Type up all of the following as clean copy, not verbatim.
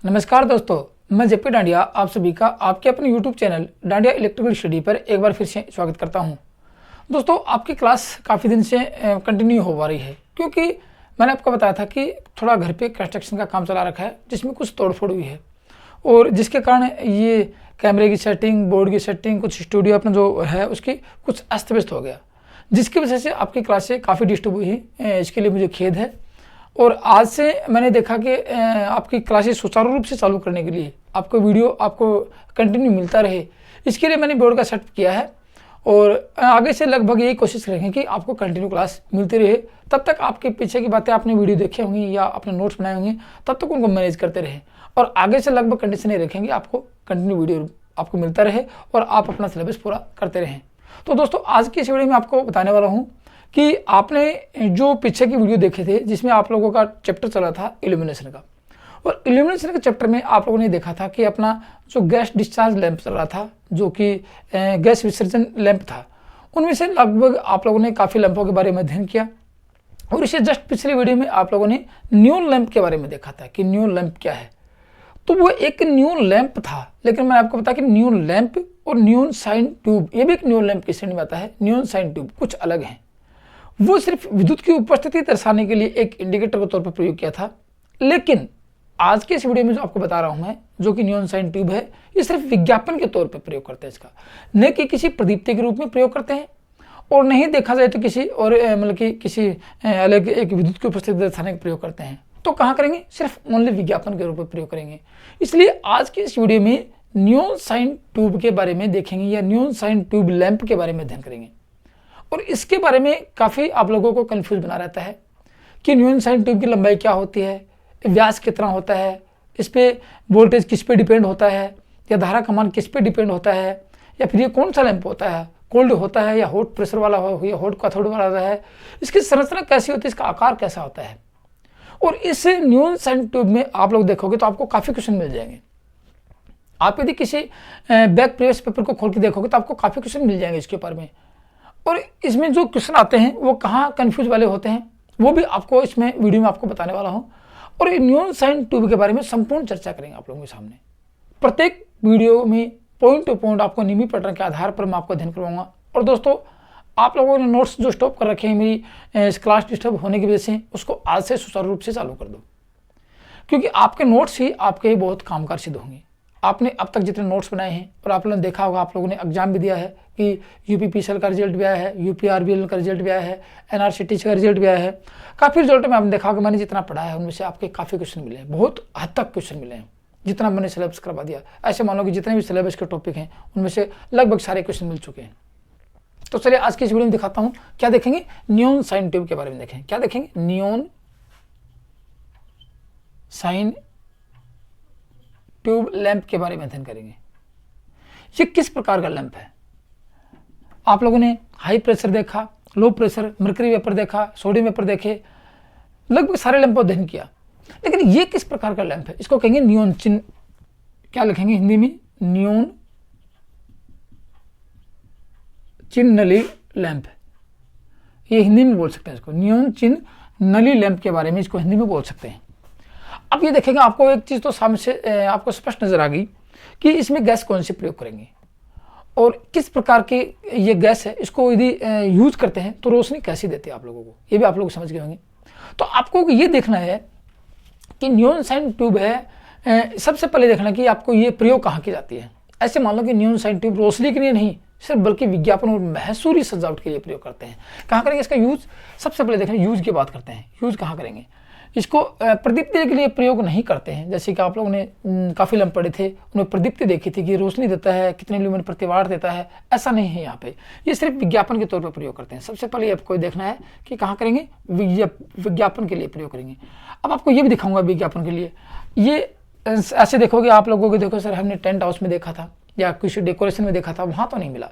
नमस्कार दोस्तों, मैं जेपी डांडिया आप सभी का आपके अपने YouTube channel dandiya electrical study पर एक बार फिर से स्वागत करता हूं। दोस्तों, आपकी क्लास काफ़ी दिन से कंटिन्यू हो रही है क्योंकि मैंने आपको बताया था कि थोड़ा घर पे कंस्ट्रक्शन का काम चला रखा है जिसमें कुछ तोड़फोड़ हुई है और जिसके कारण ये कैमरे की सेटिंग, बोर्ड की सेटिंग, कुछ स्टूडियो अपना जो है उसकी कुछ अस्त व्यस्त हो गया, जिसकी वजह से आपकी क्लासें काफ़ी डिस्टर्ब हुई है। इसके लिए मुझे खेद है। और आज से मैंने देखा कि आपकी क्लासेस सुचारू रूप से चालू करने के लिए आपको वीडियो आपको कंटिन्यू मिलता रहे, इसके लिए मैंने बोर्ड का सेटअप किया है और आगे से लगभग यही कोशिश करेंगे कि आपको कंटिन्यू क्लास मिलती रहे। तब तक आपके पीछे की बातें आपने वीडियो देखे होंगी या अपने नोट्स बनाए होंगे, तब तक उनको मैनेज करते रहे और आगे से लगभग कंडीशन ये रखेंगे आपको कंटिन्यू वीडियो आपको मिलता रहे और आप अपना सिलेबस पूरा करते रहें। तो दोस्तों, आज की इस वीडियो में आपको बताने वाला हूँ कि आपने जो पीछे की वीडियो देखे थे जिसमें आप लोगों का चैप्टर चला था इल्यूमिनेशन का, और इल्यूमिनेशन के चैप्टर में आप लोगों ने देखा था कि अपना जो गैस डिस्चार्ज लैंप चल रहा था, जो कि गैस विसर्जन लैंप था, उनमें से लगभग आप लोगों ने काफ़ी लैंपों के बारे में अध्ययन किया। और इसे जस्ट पिछले वीडियो में आप लोगों ने न्यून लैंप के बारे में देखा था कि न्यून लैंप क्या है। तो वो एक न्यून लैंप था, लेकिन मैंने आपको बताया कि न्यून लैंप और न्यून साइन ट्यूब, ये भी एक न्यून लैंप की श्रेणी में आता है। न्यून साइन ट्यूब कुछ अलग हैं। वो सिर्फ विद्युत की उपस्थिति दर्शाने के लिए एक इंडिकेटर के तौर पर प्रयोग किया था, लेकिन आज के इस वीडियो में जो आपको बता रहा हूं मैं, जो कि न्यून साइन ट्यूब है, ये सिर्फ विज्ञापन के तौर पर प्रयोग करते हैं इसका, न कि किसी प्रदीप्ति के रूप में प्रयोग करते हैं और नहीं देखा जाए तो किसी और मतलब कि किसी अलग एक विद्युत की उपस्थिति दर्शाने का प्रयोग करते हैं। तो कहाँ करेंगे? सिर्फ ओनली विज्ञापन के रूप में प्रयोग करेंगे। इसलिए आज की इस वीडियो में न्यून साइन ट्यूब के बारे में देखेंगे या न्यून साइन ट्यूब लैंप के बारे में अध्ययन करेंगे। और इसके बारे में काफ़ी आप लोगों को कंफ्यूज बना रहता है कि न्यून साइन ट्यूब की लंबाई क्या होती है, व्यास कितना होता है, इस पर वोल्टेज किस पे डिपेंड होता है, या धारा का मान किस पे डिपेंड होता है, या फिर ये कौन सा लैंप होता है, कोल्ड होता है या हॉट प्रेशर वाला हो या हॉट कैथोड वाला है, इसकी संरचना कैसी होती है, इसका आकार कैसा होता है। और इस न्यून साइन ट्यूब में आप लोग देखोगे तो आपको काफ़ी क्वेश्चन मिल जाएंगे। आप यदि किसी बैक प्रीवियस पेपर को खोल के देखोगे तो आपको काफ़ी क्वेश्चन मिल जाएंगे इसके ऊपर में। और इसमें जो क्वेश्चन आते हैं वो कहाँ कंफ्यूज वाले होते हैं, वो भी आपको इसमें वीडियो में आपको बताने वाला हूँ। और न्यून साइन ट्यूब के बारे में संपूर्ण चर्चा करेंगे आप लोगों के सामने। प्रत्येक वीडियो में पॉइंट टू पॉइंट आपको नियमित पैटर्न के आधार पर मैं आपको अध्ययन करवाऊंगा। और दोस्तों, आप लोगों ने नोट्स जो स्टॉप कर रखे हैं मेरी इस क्लास डिस्टर्ब होने की वजह से, उसको आज से सुचारू रूप से चालू कर दो, क्योंकि आपके नोट्स ही आपके बहुत कामगार सिद्ध होंगे। आपने अब तक जितने नोट्स बनाए हैं और आप लोगों ने देखा होगा, आप लोगों ने एग्जाम भी दिया है कि यूपीपीसीएल का रिजल्ट भी आया है, यूपीआरबीएल का रिजल्ट भी आया है, एनआरसीटीसी का रिजल्ट भी आया है। काफ़ी रिजल्ट में आपने देखा होगा, मैंने जितना पढ़ा है उनमें से आपके काफ़ी क्वेश्चन मिले हैं, बहुत हद तक क्वेश्चन मिले हैं, जितना मैंने सिलेबस करवा दिया। ऐसे मान लो कि जितने भी सिलेबस के टॉपिक हैं उनमें से लगभग सारे क्वेश्चन मिल चुके हैं। तो चलिए आज की इस वीडियो में दिखाता हूँ क्या देखेंगे, न्यून साइन ट्यूब के बारे में देखेंगे। क्या देखेंगे? न्यून साइन ट्यूब लैंप के बारे में अध्ययन करेंगे। ये किस प्रकार का लैंप है? आप लोगों ने हाई प्रेशर देखा, लो प्रेशर, मर्करी वेपर देखा, सोडियम वेपर देखे, लगभग सारे लैंप का अध्ययन किया, लेकिन ये किस प्रकार का लैंप है? इसको कहेंगे न्यून चिन्ह। क्या लिखेंगे हिंदी में? न्यून चिन्ह नली लैंप। ये हिंदी में बोल सकते हैं इसको, न्यून चिन्ह नली लैंप के बारे में इसको हिंदी में बोल सकते हैं। अब ये देखेंगे, आपको एक चीज़ तो सामने से आपको स्पष्ट नजर आ गई कि इसमें गैस कौन सी प्रयोग करेंगे और किस प्रकार की ये गैस है, इसको यदि यूज करते हैं तो रोशनी कैसी देती है आप लोगों को, ये भी आप लोग समझ गए होंगे। तो आपको ये देखना है कि न्यून साइन ट्यूब है, सबसे पहले देखना कि आपको ये प्रयोग कहाँ की जाती है। ऐसे मान लो कि न्यून साइन ट्यूब रोशनी के लिए नहीं, सिर्फ बल्कि विज्ञापन और महसूरी सजावट के लिए प्रयोग करते हैं। कहाँ करेंगे इसका यूज? सबसे पहले देखें यूज की बात करते हैं। यूज कहाँ करेंगे? इसको प्रदीप्ति के लिए प्रयोग नहीं करते हैं। जैसे कि आप लोगों ने काफ़ी लम्ब पढ़े थे, उन्हें प्रदीप्ति देखी थी कि रोशनी देता है, कितने ल्यूमेन प्रति वाट देता है, ऐसा नहीं है यहाँ पे। ये सिर्फ विज्ञापन के तौर पर प्रयोग करते हैं। सबसे पहले आपको देखना है कि कहाँ करेंगे, विज्ञापन के लिए प्रयोग करेंगे। अब आपको ये भी दिखाऊंगा विज्ञापन के लिए। ये ऐसे देखोगे आप लोगों को, देखो सर हमने टेंट हाउस में देखा था या किसी डेकोरेशन में देखा था, वहाँ तो नहीं मिला।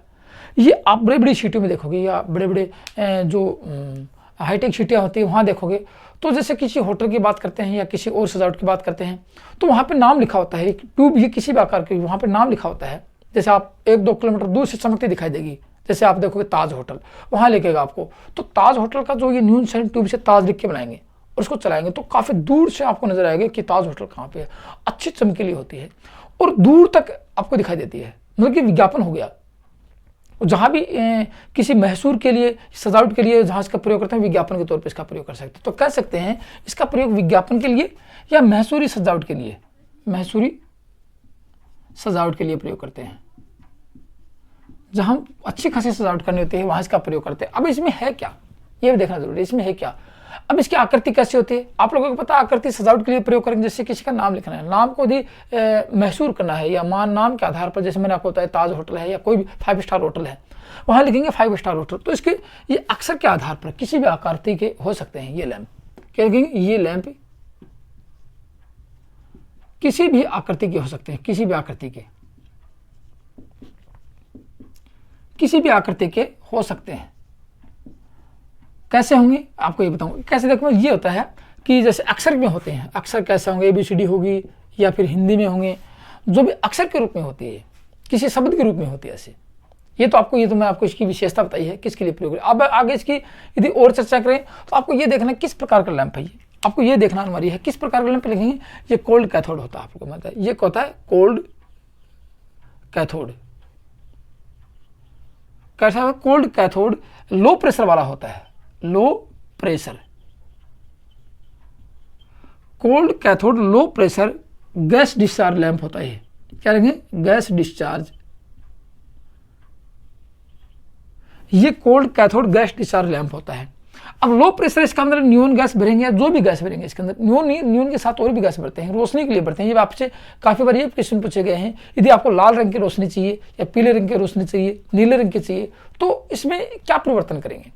ये आप बड़े बड़ी सीटों में देखोगे या बड़े बड़े जो हाईटेक सीटियाँ होती है वहाँ देखोगे, तो जैसे किसी होटल की बात करते हैं या किसी और सजावट की बात करते हैं तो वहाँ पे नाम लिखा होता है। ट्यूब ये किसी भी आकार की, वहाँ पे नाम लिखा होता है। जैसे आप 1-2 किलोमीटर दूर से चमकती दिखाई देगी, जैसे आप देखोगे ताज होटल, वहाँ लिखेगा आपको। तो ताज होटल का जो ये न्यून साइन ट्यूब से ताज लिख के बनाएंगे और उसको चलाएंगे तो काफ़ी दूर से आपको नजर आएगा कि ताज होटल कहाँ पे है। अच्छी चमकीली होती है और दूर तक आपको दिखाई देती है, मतलब कि विज्ञापन हो गया। जहाँ भी किसी महसूर के लिए, सजावट के लिए जहाँ इसका प्रयोग करते हैं, विज्ञापन के तौर पे इसका प्रयोग कर सकते हैं। तो कह सकते हैं इसका प्रयोग विज्ञापन के लिए या महसूरी सजावट के लिए, महसूरी सजावट के लिए प्रयोग करते हैं। जहाँ अच्छी खासी सजावट करनी होती है वहाँ इसका प्रयोग करते हैं। अब इसमें है क्या, ये भी देखना जरूरी है, इसमें है क्या। अब इसकी आकृति कैसी होती है, आप लोगों को पता है आकृति सजावट के लिए प्रयोग करेंगे। जैसे किसी का नाम लिखना है, नाम को यदि महसूर करना है या नाम के आधार पर, जैसे मैंने आपको बताया ताज होटल है या कोई भी 5 स्टार होटल है, वहाँ लिखेंगे 5 स्टार होटल। तो इसके ये अक्षर के आधार पर किसी भी आकृति के हो सकते हैं। ये लैंप क्या लिखेंगे, ये लैंप किसी भी आकृति के हो सकते हैं, किसी भी आकृति के, किसी भी आकृति के हो सकते हैं। कैसे होंगे आपको ये बताऊंगा। कैसे देखो, ये होता है कि जैसे अक्षर में होते हैं, अक्षर कैसे होंगे, ABCD होगी या फिर हिंदी में होंगे, जो भी अक्षर के रूप में होती है, किसी शब्द के रूप में होती है ऐसे। ये तो मैं आपको इसकी विशेषता बताई है किसके लिए प्रयोग। अब आगे इसकी यदि और चर्चा करें तो आपको ये देखना किस प्रकार का लैंप है। ये आपको ये देखना हमारी है किस प्रकार का लैंप लिखेंगे। ये कोल्ड कैथोड होता है, आपको मतलब ये होता है कोल्ड कैथोड। कैसा है, कोल्ड कैथोड लो प्रेशर वाला होता है, low pressure. Cold cathode low pressure gas discharge lamp होता है। क्या लिखेंगे, गैस डिस्चार्ज। ये cold cathode gas discharge lamp होता है। अब लो प्रेशर, इसके अंदर नियोन गैस भरेंगे या जो भी गैस भरेंगे, इसके अंदर नियोन के साथ और भी गैस भरते हैं, रोशनी के लिए भरते हैं। ये आपसे काफी बार ये क्वेश्चन पूछे गए हैं, यदि आपको लाल रंग की रोशनी चाहिए या पीले रंग की रोशनी चाहिए, नीले रंग की चाहिए, तो इसमें क्या परिवर्तन करेंगे,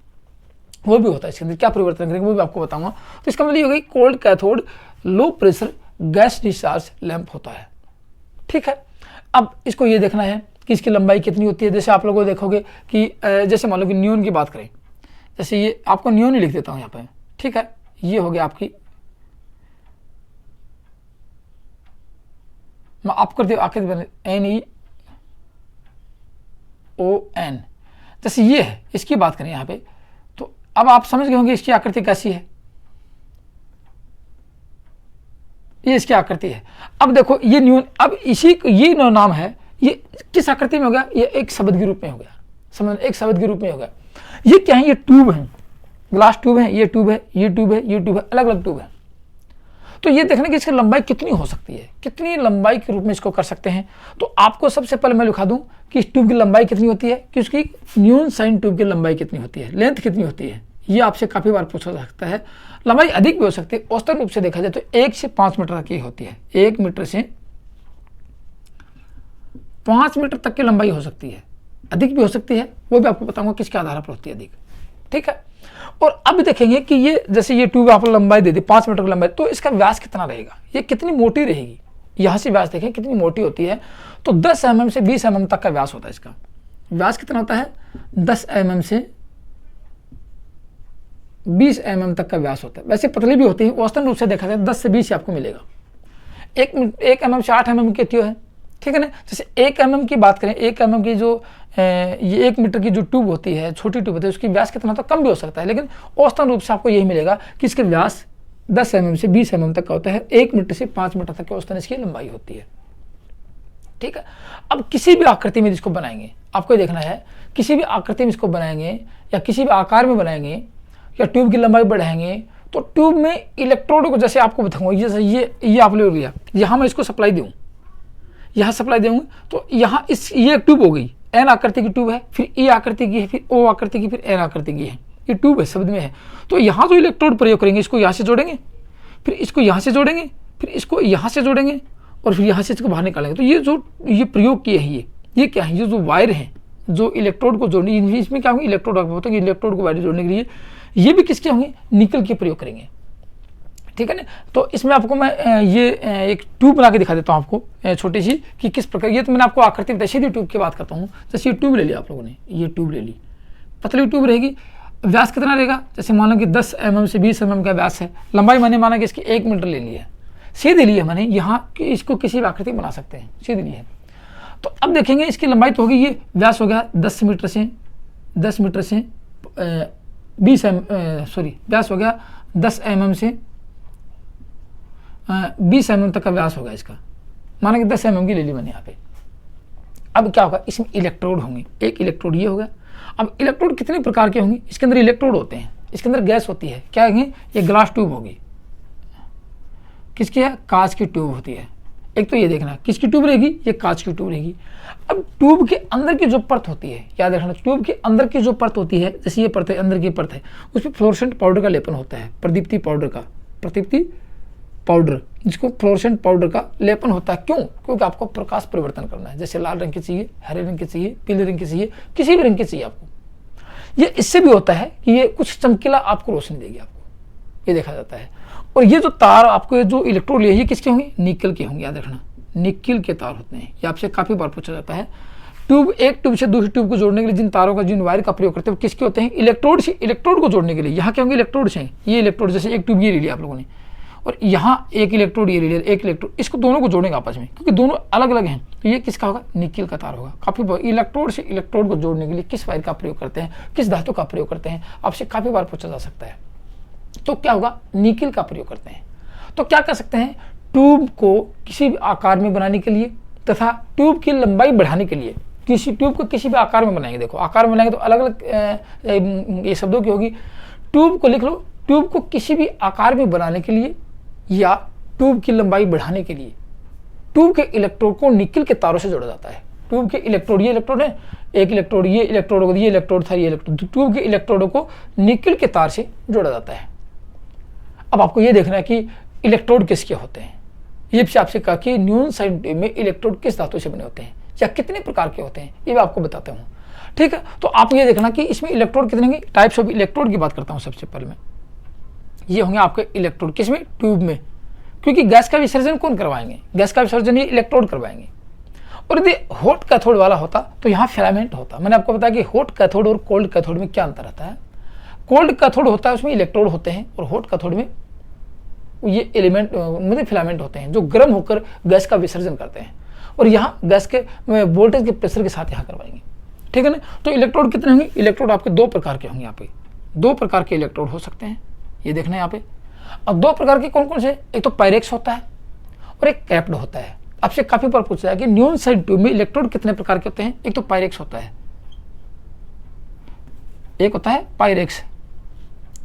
वो भी होता है इसके अंदर क्या परिवर्तन करेंगे वो भी आपको बताऊंगा। तो इसका मतलब ये हो गई cold cathode low pressure gas discharge lamp होता है। ठीक है, अब इसको ये देखना है कि इसकी लंबाई कितनी होती है। जैसे आप लोगों को देखोगे कि जैसे मान लो कि नियोन की बात करें, जैसे ये आपको नियोन ही लिख देता हूं यहाँ पे। ठीक है, ये हो गया आपकी, मैं आप करते आखिर NEON, जैसे ये है, इसकी बात करें यहाँ पे, तो अब आप समझ गए होंगे इसकी आकृति कैसी है। ये इसकी आकृति है। अब देखो ये नियोन, अब इसी ये नाम है, ये किस आकृति में हो गया, ये एक शब्द के रूप में हो गया, समझ, एक शब्द के रूप में हो गया। ये क्या है, ये ट्यूब है, ग्लास ट्यूब है, ये ट्यूब है, ये ट्यूब है, ये ट्यूब है, अलग अलग ट्यूब है। तो ये देखने की इसकी लंबाई कितनी हो सकती है, कितनी लंबाई के रूप में इसको कर सकते हैं। तो आपको सबसे पहले मैं लिखा दूं कि इस ट्यूब की लंबाई कितनी होती है, कि उसकी नियोन साइन ट्यूब की लंबाई कितनी होती है, लेंथ कितनी होती है। ये आपसे काफी बार पूछा जा सकता है। लंबाई अधिक भी हो सकती है, औसतन रूप से देखा जाए तो 1 से 5 मीटर तक की होती है। 1 मीटर से 5 मीटर तक की लंबाई हो सकती है, अधिक भी हो सकती है, वो भी आपको बताऊंगा किसके आधार पर होती है अधिक। ठीक है, और अब देखेंगे कि ये जैसे ये ट्यूब आपको लंबाई दे दी 5 मीटर की लंबाई, तो इसका व्यास कितना रहेगा, ये कितनी मोटी रहेगी। यहां से व्यास देखें कितनी मोटी होती है, तो 10 mm से 20 mm तक का व्यास होता है। इसका व्यास कितना होता है, 10 mm से 20 mm तक का व्यास होता है। वैसे पतली भी होती है, औसतन रूप से देखा जाए 10 से 20 आपको मिलेगा। 1 mm से 8 mm की है, ठीक है ना। जैसे 1 mm की बात करें, 1 mm की जो ये 1 मीटर की जो ट्यूब होती है, छोटी ट्यूब होती है, उसकी व्यास कितना होता है, कम भी हो सकता है, लेकिन औसतन रूप से आपको यही मिलेगा कि इसके व्यास 10 mm से 20 mm तक का होता है। 1 मीटर से 5 मीटर तक की औसतन इसकी लंबाई होती है। ठीक है, अब किसी भी आकृति में जिसको बनाएंगे, आपको देखना है किसी भी आकृति में इसको बनाएंगे या किसी भी आकार में बनाएंगे या ट्यूब की लंबाई बढ़ाएंगे, तो ट्यूब में इलेक्ट्रोड को, जैसे आपको बताऊंगा, जैसे ये आप ले लिया, यहाँ मैं इसको सप्लाई दूँ, यहाँ सप्लाई दूंगा, तो यहाँ ये ट्यूब हो गई, एन आकृति की ट्यूब है, फिर ई आकृति की है, फिर ओ आकृति की, फिर एन आकृति की है। ये ट्यूब है, शब्द में है। तो यहाँ जो इलेक्ट्रोड प्रयोग करेंगे, इसको यहाँ से जोड़ेंगे, फिर इसको यहाँ से जोड़ेंगे, फिर इसको यहाँ से जोड़ेंगे और फिर यहाँ से इसको बाहर निकालेंगे। तो ये जो ये प्रयोग किए हैं, ये क्या है, ये जो वायर है जो इलेक्ट्रोड को जोड़ने, इसमें क्या होंगे, इलेक्ट्रोड होता है, इलेक्ट्रोड को वायर जोड़ने के लिए ये भी किसके होंगे, निकल के प्रयोग करेंगे। ठीक है ना। तो इसमें आपको मैं ये एक ट्यूब बना के दिखा देता हूँ आपको छोटी सी, कि किस प्रकार। ये तो मैंने आपको आकृति बताई, सीधी ट्यूब की बात करता हूँ। जैसे ये ट्यूब ले लिया आप लोगों ने, ये ट्यूब ले ली, पतली ट्यूब रहेगी, व्यास कितना रहेगा, जैसे मान लो कि 10 mm से 20 mm का व्यास है, लंबाई मैंने माना कि इसकी 1 मीटर ले ली है, सीधी ली है मैंने, यहाँ कि इसको किसी भी आकृति बना सकते हैं, सीधी ली है। तो अब देखेंगे इसकी लंबाई तो होगी, ये व्यास हो गया 10 मीटर से 20 व्यास हो गया 10 mm से 20 mm तक का व्यास होगा इसका, माना कि 10 mm की ले ली मैंने यहाँ पे। अब क्या होगा, इसमें इलेक्ट्रोड होंगे, एक इलेक्ट्रोड ये होगा। अब इलेक्ट्रोड कितने प्रकार के होंगे, इसके अंदर इलेक्ट्रोड होते हैं, इसके अंदर गैस होती है, क्या होंगे, ये ग्लास ट्यूब होगी, किसकी है, कांच की ट्यूब होती है। एक तो ये देखना किसकी ट्यूब रहेगी, ये कांच की ट्यूब रहेगी। अब ट्यूब के अंदर की जो परत होती है, याद रखना, ट्यूब के अंदर की जो परत होती है, जैसे ये परत है, अंदर की परत है, उस पर फ्लोरोसेंट पाउडर का लेपन होता है, प्रदीप्ति पाउडर का, प्रदीप्ति पाउडर, जिसको फ्लोरोसेंट पाउडर का लेपन होता है। क्यों, क्योंकि आपको प्रकाश परिवर्तन करना है, जैसे लाल रंग की चाहिए, हरे रंग की चाहिए, पीले रंग की चाहिए, किसी भी रंग की चाहिए आपको। ये इससे भी होता है कि ये कुछ चमकीला आपको रोशनी देगी आपको, ये देखा जाता है। और ये जो तार आपको जो इलेक्ट्रोड लिए, ये किसके होंगे, निकल के होंगे, याद रखना, निकल के तार होते हैं। ये आपसे काफी बार पूछा जाता है। ट्यूब, एक ट्यूब से दूसरी ट्यूब को जोड़ने के लिए जिन तारों का, जिन वायर का प्रयोग करते हैं, वो किसके होते हैं, इलेक्ट्रोड से इलेक्ट्रोड को जोड़ने के लिए। यहाँ क्या होंगे, इलेक्ट्रोड से, ये इलेक्ट्रोड, जैसे एक ट्यूब ये ले लिया आप लोगों ने, और यहाँ एक इलेक्ट्रोड ये ले लिया, एक इलेक्ट्रोड, इसको दोनों को जोड़ेंगे आपस में, क्योंकि दोनों अलग अलग हैं। तो ये किसका होगा, निकल का तार होगा। काफी इलेक्ट्रोड से इलेक्ट्रोड को जोड़ने के लिए किस वायर का प्रयोग करते हैं, किस धातु का प्रयोग करते हैं, आपसे काफी बार पूछा जा सकता है। तो क्या होगा, निकल का प्रयोग करते हैं। तो क्या कर सकते हैं, ट्यूब को किसी भी आकार में बनाने के लिए तथा ट्यूब की लंबाई बढ़ाने के लिए, किसी ट्यूब को किसी भी आकार में बनाएंगे। देखो आकार में बनाएंगे तो अलग अलग ये शब्दों की होगी। ट्यूब को लिख लो, ट्यूब को किसी भी आकार में बनाने के लिए या ट्यूब की लंबाई बढ़ाने के लिए ट्यूब के इलेक्ट्रोड को निकल के तारों से जोड़ा जाता है। ट्यूब के इलेक्ट्रोड, ये इलेक्ट्रोड है, एक इलेक्ट्रोड, ये इलेक्ट्रोड, ये इलेक्ट्रोड था, ये इलेक्ट्रोड, ट्यूब के इलेक्ट्रोडों को निकल के तार से जोड़ा जाता है। अब आपको ये देखना है कि इलेक्ट्रोड किसके होते हैं। ये भी आपसे कहा कि न्यून साइड ट्यूब में इलेक्ट्रोड किस धातु से बने होते हैं या कितने प्रकार के होते हैं, ये भी आपको बताता हूँ। ठीक है, तो आप ये देखना कि इसमें इलेक्ट्रोड कितने होंगे। टाइप्स ऑफ इलेक्ट्रोड की बात करता हूँ सबसे पहले मैं। ये होंगे आपके इलेक्ट्रोड, किसमें, ट्यूब में, क्योंकि गैस का विसर्जन कौन करवाएंगे, गैस का विसर्जन ये इलेक्ट्रोड करवाएंगे। और यदि हॉट कैथोड वाला होता तो यहाँ फिलामेंट होता। मैंने आपको बताया कि हॉट कैथोड और कोल्ड कैथोड में क्या अंतर रहता है। कोल्ड कैथोड होता है, उसमें इलेक्ट्रोड होते हैं, और हॉट कैथोड में ये एलिमेंट मतलब फिलामेंट होते हैं जो गर्म होकर गैस का विसर्जन करते हैं, और यहाँ गैस के वोल्टेज के प्रेशर के साथ यहाँ करवाएंगे। ठीक है ना। तो इलेक्ट्रोड कितने होंगे, इलेक्ट्रोड आपके दो प्रकार के होंगे। यहाँ पे दो प्रकार के इलेक्ट्रोड हो सकते हैं, ये देखना है यहाँ पे। अब दो प्रकार के कौन कौन से, एक तो पायरेक्स होता है और एक कैप्ड होता है। आपसे काफी बार पूछा है कि न्यून साइड ट्यूब में इलेक्ट्रोड कितने प्रकार के होते हैं। एक तो पायरेक्स होता है, एक होता है पायरेक्स,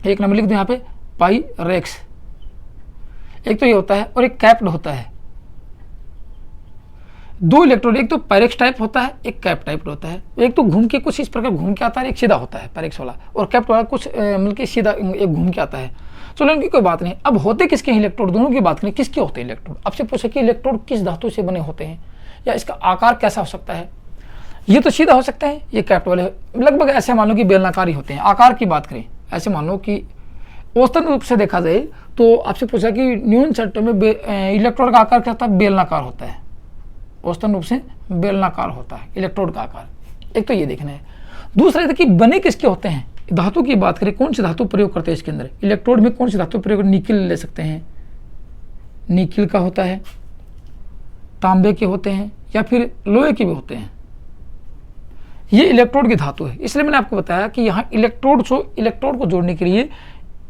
एक नंबर लिख दो यहाँ पे, पायरेक्स। एक तो ये होता है, और एक कैप्ड होता है। दो इलेक्ट्रोड, एक तो पायरेक्स टाइप होता है, एक कैप टाइप होता है। एक तो घूम के कुछ इस प्रकार घूम के आता है, एक सीधा होता है पायरेक्स वाला, और कैप्ड वाला कुछ मिल के सीधा एक घूम के आता है। चलो इनकी कोई बात नहीं। अब होते किसके हैं इलेक्ट्रोड, दोनों की बात करें, किसके होते हैं इलेक्ट्रोड। आपसे पूछे कि इलेक्ट्रोड किस धातु से बने होते हैं या इसका आकार कैसा हो सकता है। ये तो सीधा हो सकता है, ये कैप्ड वाले लगभग ऐसे मान लो कि बेलनाकार ही होते हैं। आकार की बात करें, ऐसे मान लो कि औसतन रूप से देखा जाए तो आपसे पूछा कि न्यून सेक्टर में इलेक्ट्रोड का आकार क्या होता है, बेलनाकार होता है। औसतन रूप से बेलनाकार होता है इलेक्ट्रोड का आकार। एक तो ये देखना है। दूसरा ये कि बने किसके होते हैं, धातु की बात करें, कौन सी धातु प्रयोग करते हैं इसके अंदर, इलेक्ट्रोड में कौन सी धातु प्रयोग, निकिल ले सकते हैं, निकिल का होता है, तांबे के होते हैं, या फिर लोहे के भी होते हैं। ये इलेक्ट्रोड की धातु है, इसलिए मैंने आपको बताया कि यहाँ इलेक्ट्रोड को जोड़ने के लिए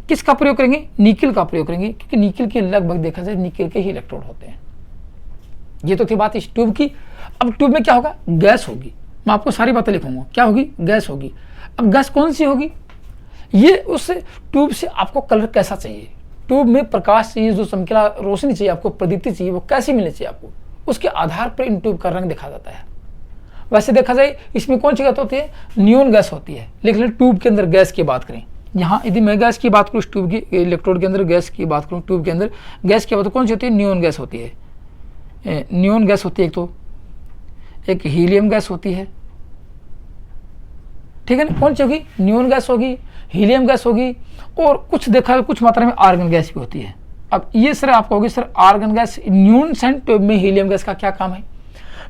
किसका प्रयोग करेंगे, निकिल का प्रयोग करेंगे, क्योंकि निकिल के लगभग देखा जाए निकिल के ही इलेक्ट्रोड होते हैं। ये तो थी बात इस ट्यूब की। अब ट्यूब में क्या होगा, गैस होगी। मैं आपको सारी बातें लिखूंगा, क्या होगी, गैस होगी। अब गैस कौन सी होगी, ये उस ट्यूब से आपको कलर कैसा चाहिए, ट्यूब में प्रकाश चाहिए, जो चमकीला रोशनी चाहिए आपको, प्रदीप्ति चाहिए, वो कैसी मिलनी चाहिए आपको, उसके आधार पर इन ट्यूब का रंग देखा जाता है। वैसे देखा जाए इसमें कौन सी गैस होती है, नियोन गैस होती है। लिख लें ट्यूब के अंदर गैस की बात करें, यहाँ यदि मैं गैस की बात करूँ, ट्यूब की इलेक्ट्रोड के अंदर गैस की बात करूँ, ट्यूब के अंदर गैस की बात कौन सी होती है, नियोन गैस होती है। नियोन गैस होती है एक तो, एक हीलियम गैस होती है। ठीक है ना, कौन सी होगी, नियोन गैस होगी, हीलियम गैस होगी, और कुछ देखा कुछ मात्रा में आर्गन गैस भी होती है। अब ये सर आपको होगी सर आर्गन गैस, न्यून साइड ट्यूब में हीलियम गैस का क्या काम है,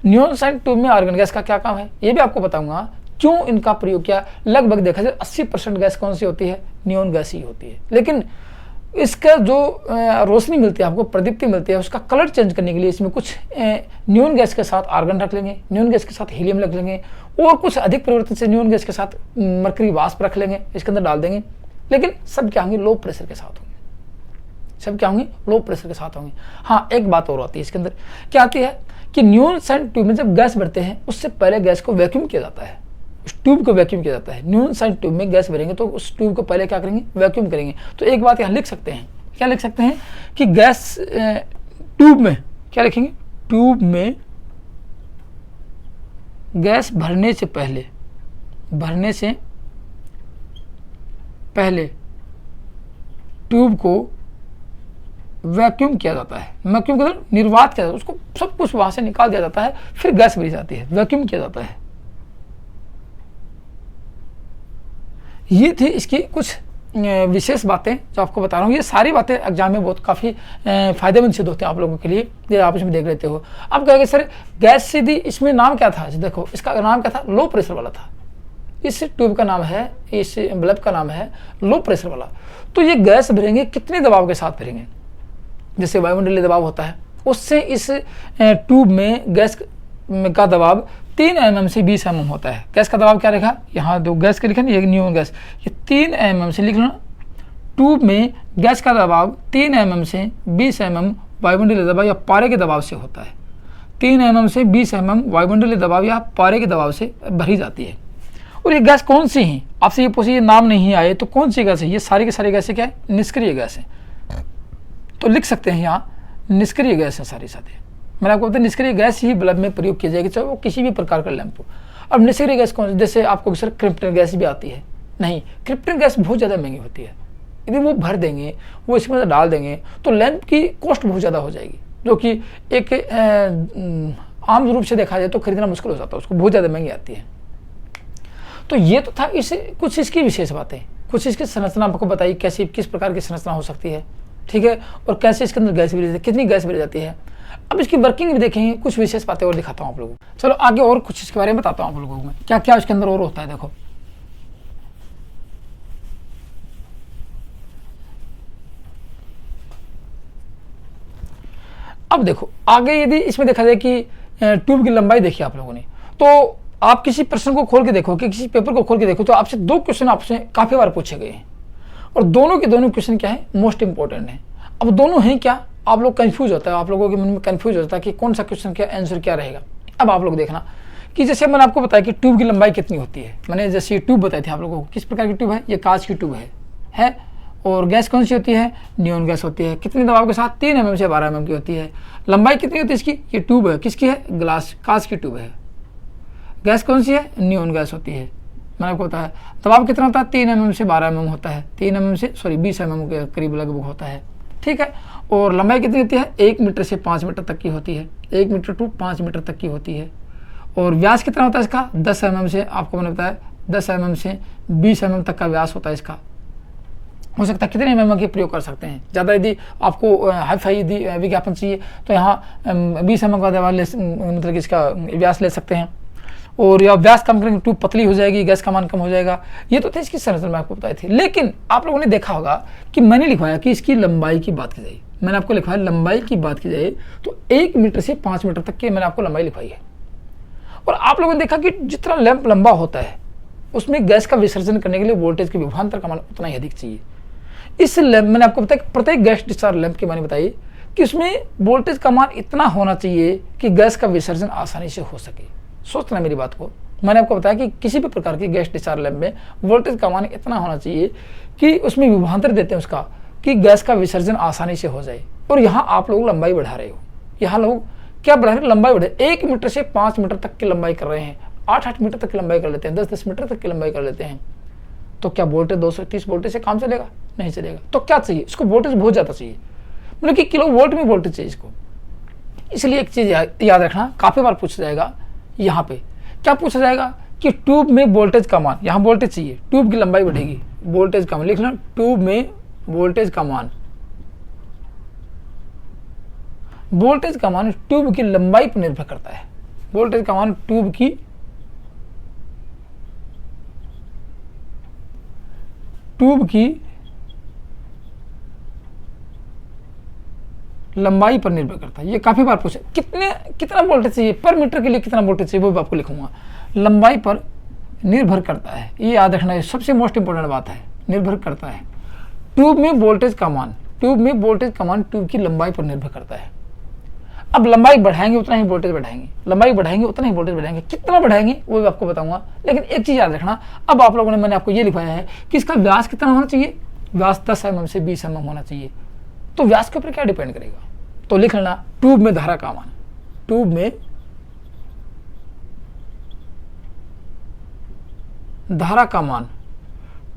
न्यून साइड ट्यूब में आर्गन गैस का क्या काम है, ये भी आपको बताऊंगा क्यों इनका प्रयोग किया। लगभग देखा जाए 80% गैस कौन सी होती है, नियोन गैस ही होती है। लेकिन इसका जो रोशनी मिलती है आपको, प्रदीप्ति मिलती है, उसका कलर चेंज करने के लिए इसमें कुछ नियोन गैस के साथ आर्गन रख लेंगे, नियोन गैस के साथ हीलियम रख लेंगे, और कुछ अधिक परिवर्तन से नियोन गैस के साथ मरकरी वाष्प रख लेंगे, इसके अंदर डाल देंगे। लेकिन सब क्या होंगे, लो प्रेशर के साथ होंगे। सब क्या होंगी, लो प्रेशर के साथ होंगी। हाँ, एक बात और आती है इसके अंदर, क्या आती है कि न्यूनसाइन ट्यूब में जब गैस भरते हैं उससे पहले गैस को वैक्यूम किया जाता है, उस ट्यूब को वैक्यूम किया जाता है। न्यूनसाइन ट्यूब में गैस भरेंगे तो उस ट्यूब को पहले क्या करेंगे, वैक्यूम करेंगे। तो एक बात यहाँ लिख सकते हैं, क्या लिख सकते हैं कि गैस ट्यूब में क्या लिखेंगे, ट्यूब में गैस भरने से पहले ट्यूब को वैक्यूम किया जाता है। वैक्यूम का निर्वात किया जाता है, उसको सब कुछ वहां से निकाल दिया जाता है, फिर गैस भरी जाती है, वैक्यूम किया जाता है। ये थी इसकी कुछ विशेष बातें जो आपको बता रहा हूँ। ये सारी बातें एग्जाम में बहुत काफ़ी फायदेमंद सिद्ध होते हैं आप लोगों के लिए, ये आप इसमें देख लेते हो। अब कहेंगे सर गैस सीधी, इसमें नाम क्या था, देखो इसका नाम क्या था, लो प्रेशर वाला था। इस ट्यूब का नाम है, इस बल्ब का नाम है लो प्रेशर वाला। तो ये गैस भरेंगे कितने दबाव के साथ भरेंगे, जैसे वायुमंडलीय दबाव होता है उससे इस ट्यूब में गैस का दबाव 3 mm से 20 mm होता है। गैस का दबाव क्या लिखा, यहाँ दो गैस के लिखा ना, ये न्यून गैस, ये 3 mm से लिख लो। ट्यूब में गैस का दबाव 3 mm से 20 mm वायुमंडलीय दबाव या पारे के दबाव से होता है। 3 mm से 20 mm वायुमंडलीय दबाव या पारे के दबाव से भरी जाती है। और ये गैस कौन सी है, आपसे ये पूछिए, नाम नहीं आए तो कौन सी गैस है, ये सारी की सारी गैसें क्या है, निष्क्रिय गैस है। तो लिख सकते हैं यहाँ निष्क्रिय गैस है सारी साथी। मैंने आपको बताया निष्क्रिय गैस ही बल्ब में प्रयोग की जाएगी, चाहे वो किसी भी प्रकार का लैंप हो। अब निष्क्रिय गैस कौन, जैसे आपको सर क्रिप्टन गैस भी आती है, नहीं क्रिप्टन गैस बहुत ज़्यादा महंगी होती है। यदि वो भर देंगे, वो इसके अंदर डाल देंगे तो लैंप की कॉस्ट बहुत ज़्यादा हो जाएगी, जो कि एक आम रूप से देखा जाए तो खरीदना मुश्किल हो जाता है, उसको बहुत ज़्यादा महंगी आती है। तो ये तो था इस कुछ इसकी विशेष बातें, कुछ इसकी संरचना आपको बताई, कैसी किस प्रकार की संरचना हो सकती है, ठीक है, और कैसे इसके अंदर गैस भरी जाती है, कितनी गैस भरी जाती है। अब इसकी वर्किंग भी देखेंगे, कुछ विशेष बातें और दिखाता हूँ आप लोगों को। चलो आगे और कुछ इसके बारे में बताता हूँ आप लोगों को, क्या क्या इसके अंदर और होता है। देखो अब देखो आगे यदि इसमें देखा जाए कि ट्यूब की लंबाई देखी आप लोगों ने, तो आप किसी प्रश्न को खोल के देखो कि किसी पेपर को खोल के देखो तो आपसे 2 क्वेश्चन आपसे काफी बार पूछे गए हैं, और दोनों के दोनों क्वेश्चन क्या है, मोस्ट इंपॉर्टेंट है। अब दोनों हैं क्या, आप लोग कंफ्यूज होता है, आप लोगों के मन में कंफ्यूज होता है कि कौन सा क्वेश्चन क्या आंसर क्या रहेगा। अब आप लोग देखना कि जैसे मैंने आपको बताया कि ट्यूब की लंबाई कितनी होती है, मैंने जैसे ये ट्यूब बताई थी आप लोगों को, किस प्रकार की ट्यूब है, ये कांच की ट्यूब है। और गैस कौन सी होती है, नियॉन गैस होती है। कितने दबाव के साथ, 3 mm से 12 mm की होती है। लंबाई कितनी होती है इसकी, ये ट्यूब है, किसकी है, ग्लास कांच की ट्यूब है। गैस कौन सी है, नियॉन गैस होती है। मैंने आपको बताया दबाव कितना होता है, 3 mm से 12 mm होता है, 20 mm के करीब लगभग होता है, ठीक है। और लंबाई कितनी होती है, 1 मीटर से 5 मीटर तक की होती है, 1 मीटर टू 5 मीटर तक की होती है। और व्यास कितना होता है इसका, 10 mm से, आपको मैंने बताया 10 mm से 20 mm तक का व्यास होता है इसका। हो सकता है कितने mm के प्रयोग कर सकते हैं, ज़्यादा यदि आपको हाई फाई यदि विज्ञापन चाहिए तो यहाँ 20 mm का दबाव मतलब कि इसका व्यास ले सकते हैं। और या व्यास कम करेंगे, ट्यूब पतली हो जाएगी, गैस का मान कम हो जाएगा। ये तो थे इसकी संरचना मैं आपको बताई थी। लेकिन आप लोगों ने देखा होगा कि मैंने लिखवाया कि इसकी लंबाई की बात की जाए, मैंने आपको लिखवाया लंबाई की बात की जाए तो 1 मीटर से 5 मीटर तक की मैंने आपको लंबाई लिखवाई है। और आप लोगों ने देखा कि जितना लैंप लंबा होता है उसमें गैस का विसर्जन करने के लिए वोल्टेज के विभवांतर का मान उतना ही अधिक चाहिए। इस लैंप मैंने आपको बताया प्रत्येक गैस डिस्चार्ज लैंप के मैंने बताई कि उसमें वोल्टेज का मान इतना होना चाहिए कि गैस का विसर्जन आसानी से हो सके। सोचना मेरी बात को, मैंने आपको बताया कि किसी भी प्रकार की गैस डिस्चार्ज लैंप में वोल्टेज का मान इतना होना चाहिए कि उसमें विभवांतर देते हैं उसका, कि गैस का विसर्जन आसानी से हो जाए। और यहाँ आप लोग लंबाई बढ़ा रहे हो, यहाँ लोग क्या बढ़ा रहे हैं, लंबाई बढ़ा, 1 मीटर से 5 मीटर तक की लंबाई कर रहे हैं, 8-8 मीटर तक की लंबाई कर लेते हैं, 10-10 मीटर तक की लंबाई कर लेते हैं। तो क्या वोल्टेज 230 वोल्टेज से काम चलेगा, नहीं चलेगा। तो क्या चाहिए इसको, वोल्टेज बहुत ज़्यादा चाहिए, मतलब कि किलो वोल्ट में वोल्टेज चाहिए इसको। इसलिए एक चीज़ याद रखना, काफ़ी बार पूछा जाएगा, यहाँ पे क्या पूछा जाएगा कि ट्यूब में वोल्टेज का मान, यहाँ वोल्टेज चाहिए, ट्यूब की लंबाई बढ़ेगी, वोल्टेज का मान लिखना, ट्यूब में वोल्टेज का मान, वोल्टेज का मान ट्यूब की लंबाई पर निर्भर करता है। वोल्टेज का मान ट्यूब की लंबाई पर निर्भर करता है। ये काफी बार पूछे, कितना वोल्टेज चाहिए पर मीटर के लिए, कितना वोल्टेज चाहिए वो भी आपको लिखूंगा, लंबाई पर निर्भर करता है। ये याद रखना है, सबसे मोस्ट इंपोर्टेंट बात है, निर्भर करता है। ट्यूब में वोल्टेज का मान ट्यूब में वोल्टेज का मान ट्यूब की लंबाई पर निर्भर करता है। अब लंबाई बढ़ाएंगे उतना ही वोल्टेज बढ़ाएंगे, लंबाई बढ़ाएंगे उतना ही वोल्टेज बढ़ाएंगे, कितना बढ़ाएंगे वो भी आपको बताऊंगा। लेकिन एक चीज याद रखना, अब आप लोगों ने, मैंने आपको ये लिखाया है कि इसका व्यास कितना होना चाहिए, व्यास 10 mm से 20 mm होना चाहिए। तो व्यास के ऊपर क्या डिपेंड करेगा, तो लिख लेना ट्यूब में धारा का मान, ट्यूब में धारा का मान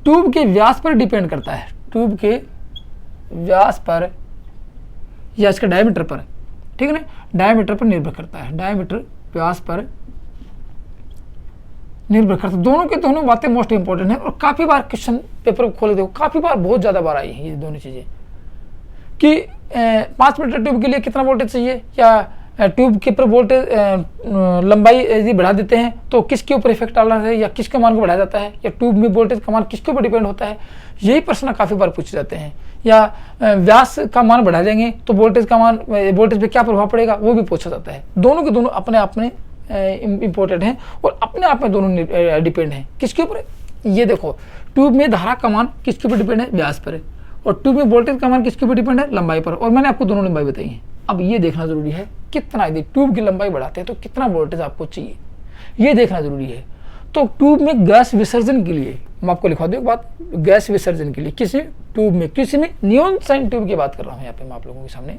ट्यूब के व्यास पर डिपेंड करता है, ट्यूब के व्यास पर या इसके डायमीटर पर, ठीक है ना, डायमीटर पर निर्भर करता है, डायमीटर व्यास पर निर्भर करता है। दोनों के दोनों बातें मोस्ट इंपॉर्टेंट है और काफी बार क्वेश्चन पेपर को खोले देखो, काफी बार, बहुत ज्यादा बार आई है ये दोनों चीजें कि 5 मीटर ट्यूब के लिए कितना वोल्टेज चाहिए, या ट्यूब के ऊपर वोल्टेज लंबाई यदि बढ़ा देते हैं तो किसके ऊपर इफेक्ट डालना है, या किसके मान को बढ़ाया जाता है, या ट्यूब में वोल्टेज का मान किसके ऊपर डिपेंड होता है। यही प्रश्न काफी बार पूछे जाते हैं। या व्यास का मान बढ़ा देंगे तो वोल्टेज का मान, वोल्टेज पे क्या प्रभाव पड़ेगा, वो भी पूछा जाता है। दोनों के दोनों अपने आप में इंपॉर्टेंट हैं और अपने आप में दोनों डिपेंड हैं किसके ऊपर। ये देखो, ट्यूब में धारा का मान किसके ऊपर डिपेंड है, व्यास पर है, और ट्यूब में वोल्टेज का मान किसके ऊपर डिपेंड है, लंबाई पर। और मैंने आपको दोनों लंबाई बताई है। अब ये देखना जरूरी है कितना, यदि ट्यूब की लंबाई बढ़ाते हैं तो कितना वोल्टेज आपको चाहिए, ये देखना जरूरी है। तो ट्यूब में गैस विसर्जन के लिए, मैं आपको लिखवा दूं एक बात, गैस विसर्जन के लिए किसी ट्यूब में, किसी में नियॉन साइन ट्यूब की बात कर रहा हूं यहाँ पे मैं आप लोगों के सामने,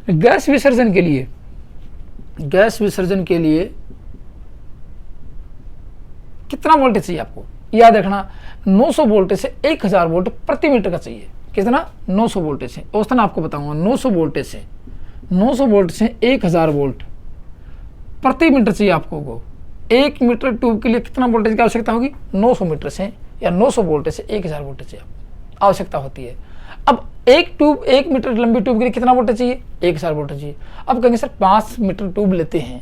गैस विसर्जन के लिए, गैस विसर्जन के लिए कितना वोल्टेज चाहिए आपको, याद रखना 900 वोल्टेज से 1000 वोल्ट प्रति मीटर का चाहिए। कितना, 900 वोल्टेज से, औसतन आपको बताऊंगा 900 वोल्टेज से, 900 वोल्ट से 1000 वोल्ट प्रति मीटर चाहिए आपको को। 1 मीटर ट्यूब के लिए कितना वोल्टेज की आवश्यकता होगी, 900 मीटर से या 900 वोल्टेज से 1000 वोल्टेज की आवश्यकता होती है। अब एक ट्यूब, 1 मीटर लंबी ट्यूब के लिए कितना वोल्टेज चाहिए, 1000 वोल्टेज चाहिए। अब कहेंगे सर 5 मीटर ट्यूब लेते हैं,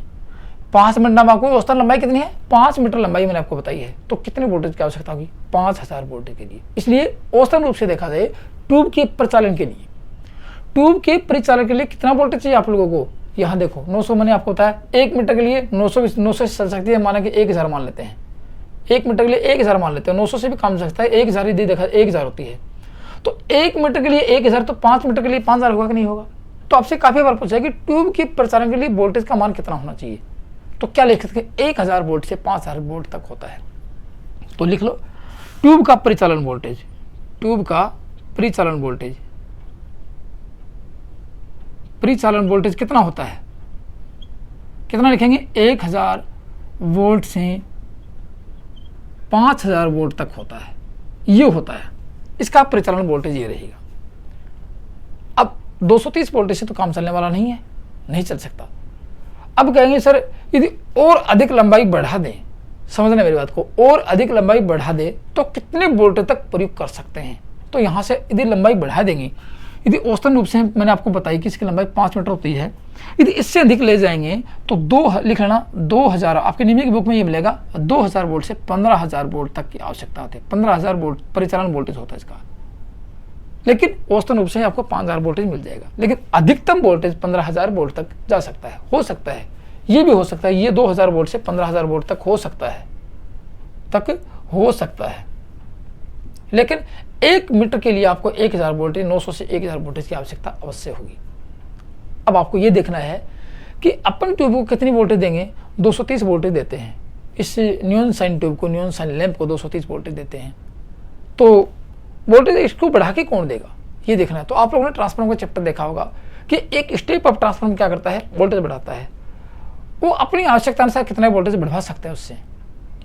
5 मीटर नाम आपको औसतन लंबाई कितनी है, 5 मीटर लंबाई मैंने आपको बताई है, तो कितने वोल्टेज की आवश्यकता होगी, 5000 वोल्टेज के लिए। इसलिए औसतन रूप से देखा जाए ट्यूब के परिचालन के लिए, ट्यूब के परिचालन के लिए कितना वोल्टेज चाहिए आप लोगों को, यहाँ देखो 900 मैंने आपको बताया, 1 मीटर के लिए 900 से चल सकती है, माना कि 1000 मान लेते हैं, 1 मीटर के लिए 1000 मान लेते हैं, 900 से भी कम सकता है, 1000 यदि देखा 1000 होती है तो 1 मीटर के लिए 1000, तो 5 मीटर के लिए 5000 होगा कि नहीं होगा। तो आपसे काफी बार पूछा है कि ट्यूब के परिचालन के लिए वोल्टेज का मान कितना होना चाहिए, तो क्या लिख सकते हैं, 1000 वोल्ट से 5000 वोल्ट तक होता है। तो लिख लो ट्यूब का परिचालन वोल्टेज, ट्यूब का परिचालन वोल्टेज, परिचालन वोल्टेज कितना होता है, कितना लिखेंगे, 1000 वोल्ट से 5000 वोल्ट तक होता है, ये होता है इसका परिचालन वोल्टेज, ये रहेगा। अब 230 वोल्टेज से तो काम चलने वाला नहीं है, नहीं चल सकता। अब कहेंगे सर यदि और अधिक लंबाई बढ़ा दें, समझना मेरी बात को, और अधिक लंबाई बढ़ा दे तो कितने वोल्टेज तक प्रयोग कर सकते हैं। तो यहाँ से यदि लंबाई बढ़ा देंगे, यदि औसतन रूप से मैंने आपको बताई कि इसकी लंबाई 5 मीटर होती है, यदि इससे अधिक ले जाएंगे तो लिख लेना 2000, आपके नियम की बुक में ये मिलेगा 2000 वोल्ट से 15000 वोल्ट तक की आवश्यकता होती है। 15000 वोल्ट परिचालन वोल्टेज होता है इसका, लेकिन औसतन रूप से आपको 5000 वोल्टेज मिल जाएगा। लेकिन अधिकतम वोल्टेज 15000 वोल्ट तक जा सकता है, हो सकता है, ये भी हो सकता है, ये 2000 वोल्ट से 15000 वोल्ट तक हो सकता है, लेकिन 1 मीटर के लिए आपको 1000 वोल्टेज, 900 से 1000 वोल्टेज की आवश्यकता अवश्य होगी। अब आपको ये देखना है कि अपन ट्यूब को कितनी वोल्टेज देंगे, 230 वोल्टेज देते हैं, इस नियॉन साइन ट्यूब को, नियॉन साइन लैंप को 230 वोल्टेज देते हैं, तो वोल्टेज इसको बढ़ा के कौन देगा, ये देखना है। तो आप लोगों ने ट्रांसफार्मर का चैप्टर देखा होगा कि एक स्टेप अप ट्रांसफार्मर क्या करता है, वोल्टेज बढ़ाता है, वो अपनी आवश्यकता अनुसार कितना वोल्टेज बढ़वा सकते हैं उससे,